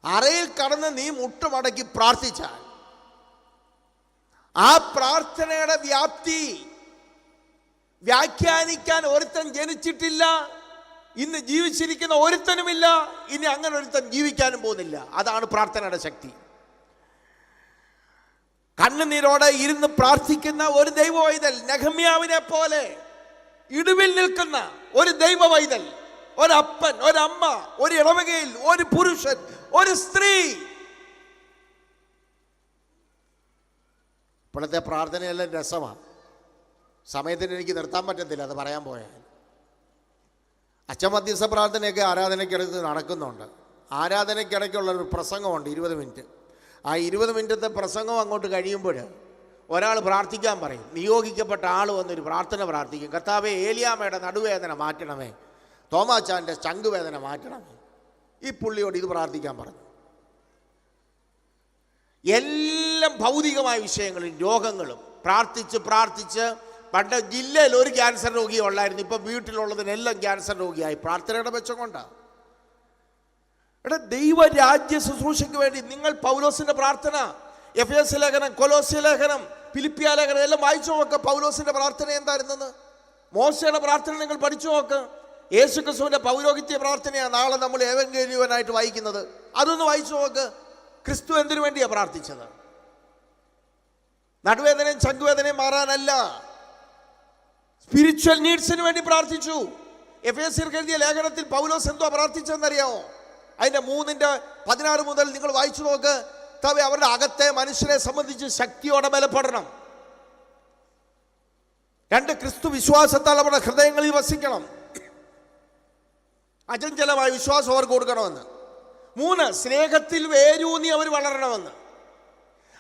അറയിൽ കടന്ന് നീ മുട്ടുമടക്കി പ്രാർത്ഥിച്ചാൽ ആ പ്രാർത്ഥനയുടെ വ്യാപ്തി വ്യാഖ്യാനിക്കാൻ ഒരുത്തൻ ജനിച്ചിട്ടില്ല, ഇന്ന് ജീവിച്ചിരിക്കുന്ന ഒരുത്തനുമില്ല, ഇനി അങ്ങനെ ഒരുത്തൻ ജീവിക്കാനും പോകുന്നില്ല. അതാണ് പ്രാർത്ഥനയുടെ ശക്തി. കണ്ണുനീരോടെ ഇരുന്ന് പ്രാർത്ഥിക്കുന്ന ഒരു ദൈവവൈതൽ, നെഹമ്യാവിനെ പോലെ ഇടിവിൽ നിൽക്കുന്ന ഒരു ദൈവവൈതൽ, ഒരപ്പൻ, ഒരമ്മ, ഒരു ഇടവകയിൽ ഒരു പുരുഷൻ, ഒരു സ്ത്രീ. ഇപ്പോഴത്തെ പ്രാർത്ഥനയെല്ലാം രസമാണ്. സമയത്തിന് എനിക്ക് നിർത്താൻ പറ്റത്തില്ല അത് പറയാൻ പോയാൽ. അച്ചമധ്യസ്ഥ പ്രാർത്ഥനയൊക്കെ ആരാധനയ്ക്കിടയ്ക്ക് നടക്കുന്നുണ്ട്. ആരാധനയ്ക്കിടയ്ക്കുള്ളൊരു പ്രസംഗമുണ്ട് 20 മിനിറ്റ്. ആ 20 മിനിറ്റത്തെ പ്രസംഗം അങ്ങോട്ട് കഴിയുമ്പോൾ ഒരാൾ പ്രാർത്ഥിക്കാൻ പറയും. നിയോഗിക്കപ്പെട്ട ആൾ വന്നൊരു പ്രാർത്ഥന പ്രാർത്ഥിക്കും. കർത്താവേ, ഏലിയാമ്മയുടെ നടുവേദന മാറ്റണമേ, തോമാച്ചാൻ്റെ ചങ്കുവേദന മാറ്റണമേ. ഈ പുള്ളിയോട് ഇത് പ്രാർത്ഥിക്കാൻ പറഞ്ഞു. എല്ലാം ഭൗതികമായ വിഷയങ്ങളും രോഗങ്ങളും പ്രാർത്ഥിച്ച് പ്രാർത്ഥിച്ച് പണ്ട് ജില്ലയിൽ ഒരു ക്യാൻസർ രോഗിയെ ഉള്ളായിരുന്നു, ഇപ്പം വീട്ടിലുള്ളതിനെല്ലാം ക്യാൻസർ രോഗിയായി. പ്രാർത്ഥനയുടെ മെച്ചം കൊണ്ടാണ്. ദൈവരാജ്യ ശുശ്രൂഷയ്ക്ക് വേണ്ടി നിങ്ങൾ പൗലോസിന്റെ പ്രാർത്ഥന, എഫേസ്യ ലേഖനം, കൊലോസ്യ ലേഖനം, ഫിലിപ്പിയ ലേഖനം എല്ലാം വായിച്ചു നോക്ക്. പൗലോസിന്റെ പ്രാർത്ഥന എന്തായിരുന്നെന്ന്. മോശയുടെ പ്രാർത്ഥന നിങ്ങൾ പഠിച്ചു നോക്ക്. യേശുക്രിസ്തുവിന്റെ പൗരോഹിത്യ പ്രാർത്ഥനയാണ് നാളെ നമ്മൾ ഏവങ്കേലിയനായിട്ട് വായിക്കുന്നത്. അതൊന്ന് വായിച്ചു നോക്ക്. ക്രിസ്തു എന്തിനു വേണ്ടിയാണ് പ്രാർത്ഥിച്ചത്? നടുവേദനയും ചങ്കുവേദനയും മാറാനല്ല, സ്പിരിച്വൽ നീഡ്സിന് വേണ്ടി പ്രാർത്ഥിച്ചു. എഫേസ്യർക്ക് എഴുതിയ ലേഖനത്തിൽ പൗലോസ് എന്തോ പ്രാർത്ഥിച്ചെന്നറിയാമോ? അതിന്റെ 3:16 മുതൽ നിങ്ങൾ വായിച്ചു നോക്ക്. അവരുടെ അകത്തെ മനുഷ്യരെ സംബന്ധിച്ച് ശക്തിയോടെ ബലപ്പെടണം. 2, ക്രിസ്തു വിശ്വാസത്താൽ അവരുടെ ഹൃദയങ്ങളിൽ വസിക്കണം. അചഞ്ചലമായ വിശ്വാസം അവർക്ക് കൊടുക്കണമെന്ന്. 3, സ്നേഹത്തിൽ വേരൂന്നി അവർ വളരണമെന്ന്.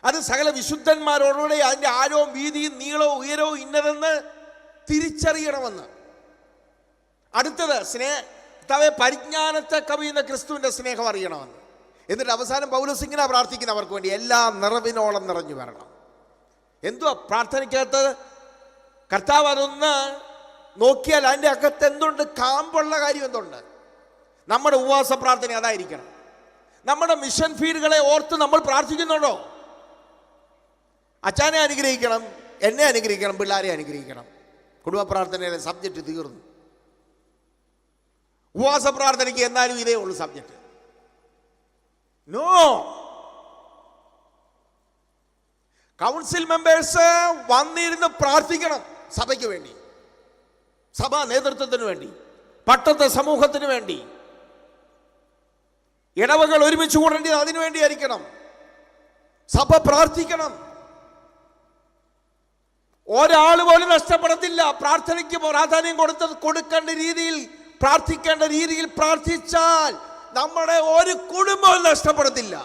അത് സകല വിശുദ്ധന്മാരോടുകൂടെ അതിൻ്റെ ആഴവും വീതിയും നീളവും ഉയരവും ഇന്നതെന്ന് തിരിച്ചറിയണമെന്ന്. അടുത്തത് പരിജ്ഞാനത്തെ കവിയുന്ന ക്രിസ്തുവിൻ്റെ സ്നേഹം അറിയണമെന്ന്. എന്നിട്ട് അവസാനം പൗലോസ് ഇങ്ങനെ പ്രാർത്ഥിക്കുന്നവർക്ക് വേണ്ടി എല്ലാം നിറവിനോളം നിറഞ്ഞു വരണം. എന്തുവാ പ്രാർത്ഥനയ്ക്കകത്ത്? കർത്താവ് അതൊന്ന് നോക്കിയാൽ അതിൻ്റെ അകത്ത് എന്തുണ്ട്? കാമ്പുള്ള കാര്യം എന്തുണ്ട്? നമ്മുടെ ഉപവാസ പ്രാർത്ഥന അതായിരിക്കണം. നമ്മുടെ മിഷൻ ഫീഡുകളെ ഓർത്ത് നമ്മൾ പ്രാർത്ഥിക്കുന്നുണ്ടോ? അച്ഛനെ അനുഗ്രഹിക്കണം, എന്നെ അനുഗ്രഹിക്കണം, പിള്ളേരെ അനുഗ്രഹിക്കണം. കുടുംബ പ്രാർത്ഥനയിലെ സബ്ജക്റ്റ് തീർന്നു. ഉപവാസ പ്രാർത്ഥനയ്ക്ക് എന്നാലും ഇതേ ഉള്ളൂ സബ്ജക്റ്റ്. നോ, കൗൺസിൽ മെമ്പേഴ്സ് വന്നിരുന്ന് പ്രാർത്ഥിക്കണം സഭയ്ക്ക് വേണ്ടി, സഭാ നേതൃത്വത്തിന് വേണ്ടി, പട്ടത്തെ സമൂഹത്തിന് വേണ്ടി. ഇടവകൾ ഒരുമിച്ച് കൂടേണ്ടത് അതിനു വേണ്ടിയായിരിക്കണം. സഭ പ്രാർത്ഥിക്കണം. ഒരാൾ പോലും നഷ്ടപ്പെടത്തില്ല. പ്രാർത്ഥനയ്ക്ക് പ്രാധാന്യം കൊടുക്കേണ്ട രീതിയിൽ, പ്രാർത്ഥിക്കേണ്ട രീതിയിൽ പ്രാർത്ഥിച്ചാൽ നമ്മുടെ ഒരു കുടുംബവും നഷ്ടപ്പെടത്തില്ല.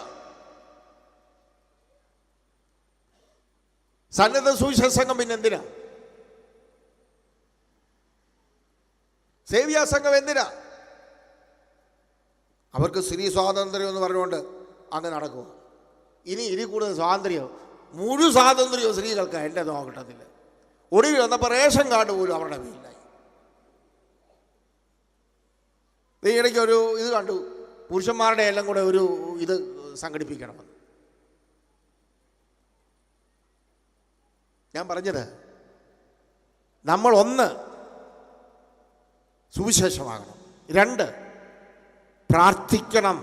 സന്നദ്ധ സുവിശേഷ സംഘം പിന്നെന്തിനാ? സേവ്യാ സംഘം എന്തിനാ? അവർക്ക് സ്ത്രീ സ്വാതന്ത്ര്യം എന്ന് പറഞ്ഞുകൊണ്ട് അങ്ങ് നടക്കുക. ഇനി കൂടുതൽ സ്വാതന്ത്ര്യം, മുഴുവൻ സ്വാതന്ത്ര്യവും സ്ത്രീകൾക്ക് എൻ്റെ നോക്കട്ടത്തില്ല. ഒടുവിൽ വന്നപ്പോൾ റേഷൻ കാർഡ് പോലും അവരുടെ പേരിലായി. ഈ ഇടയ്ക്ക് ഒരു ഇത് കണ്ടു, പുരുഷന്മാരുടെ എല്ലാം കൂടെ ഒരു ഇത് സംഘടിപ്പിക്കണമെന്ന്. ഞാൻ പറഞ്ഞത്, നമ്മൾ 1 സുവിശേഷമാകണം, 2 പ്രാർത്ഥിക്കണം.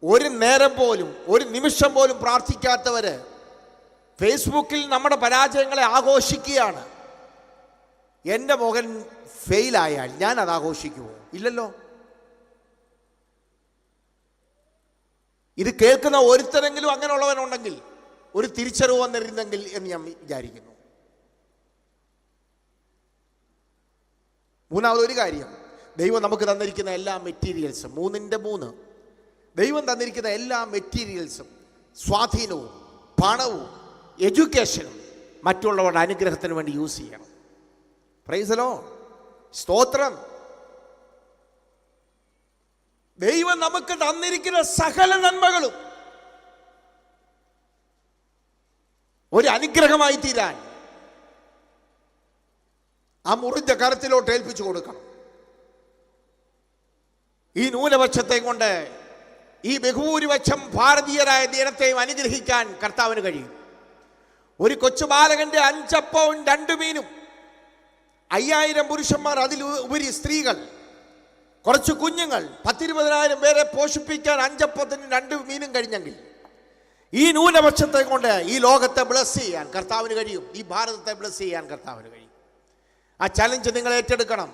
ഒരു നേരം പോലും, ഒരു നിമിഷം പോലും പ്രാർത്ഥിക്കാത്തവര് ഫേസ്ബുക്കിൽ നമ്മുടെ പരാജയങ്ങളെ ആഘോഷിക്കുകയാണ്. എൻ്റെ മകൻ ഫെയിലായാൽ ഞാൻ അത് ആഘോഷിക്കുമോ? ഇല്ലല്ലോ. ഇത് കേൾക്കുന്ന ഒരുത്തരെങ്കിലും അങ്ങനെയുള്ളവനുണ്ടെങ്കിൽ ഒരു തിരിച്ചറിവ് വന്നിരുന്നെങ്കിൽ എന്ന് ഞാൻ വിചാരിക്കുന്നു. 3ാമതൊരു കാര്യം, ദൈവം നമുക്ക് തന്നിരിക്കുന്ന എല്ലാ മെറ്റീരിയൽസും, 3 ദൈവം തന്നിരിക്കുന്ന എല്ലാ മെറ്റീരിയൽസും, സ്വാധീനവും പണവും എഡ്യൂക്കേഷനും മറ്റുള്ളവരുടെ അനുഗ്രഹത്തിന് വേണ്ടി യൂസ് ചെയ്യണം. Praise the Lord. സ്തോത്രം. ദൈവം നമുക്ക് തന്നിരിക്കുന്ന സകല നന്മകളും ഒരു അനുഗ്രഹമായി തീരാൻ ആ മുറിഞ്ഞ കരത്തിലോട്ട് ഏൽപ്പിച്ചു കൊടുക്കണം. ഈ ന്യൂനപക്ഷത്തെ കൊണ്ട് ഈ ബഹുഭൂരിപക്ഷം ഭാരതീയരായ ജനത്തെയും അനുഗ്രഹിക്കാൻ കർത്താവിന് കഴിയും. ഒരു കൊച്ചു ബാലകന്റെ 5 അപ്പവും 2 മീനും, 5000 പുരുഷന്മാർ, അതിലുപരി സ്ത്രീകൾ, കുറച്ച് കുഞ്ഞുങ്ങൾ, 10,000-20,000 പേരെ പോഷിപ്പിക്കാൻ 5 അപ്പത്തിനും 2 മീനും കഴിഞ്ഞെങ്കിൽ ഈ ന്യൂനപക്ഷത്തെ കൊണ്ട് ഈ ലോകത്തെ ബ്ലസ് ചെയ്യാൻ കർത്താവിന് കഴിയും. ഈ ഭാരതത്തെ ബ്ലസ് ചെയ്യാൻ കർത്താവിന് കഴിയും. ആ ചലഞ്ച് നിങ്ങൾ ഏറ്റെടുക്കണം.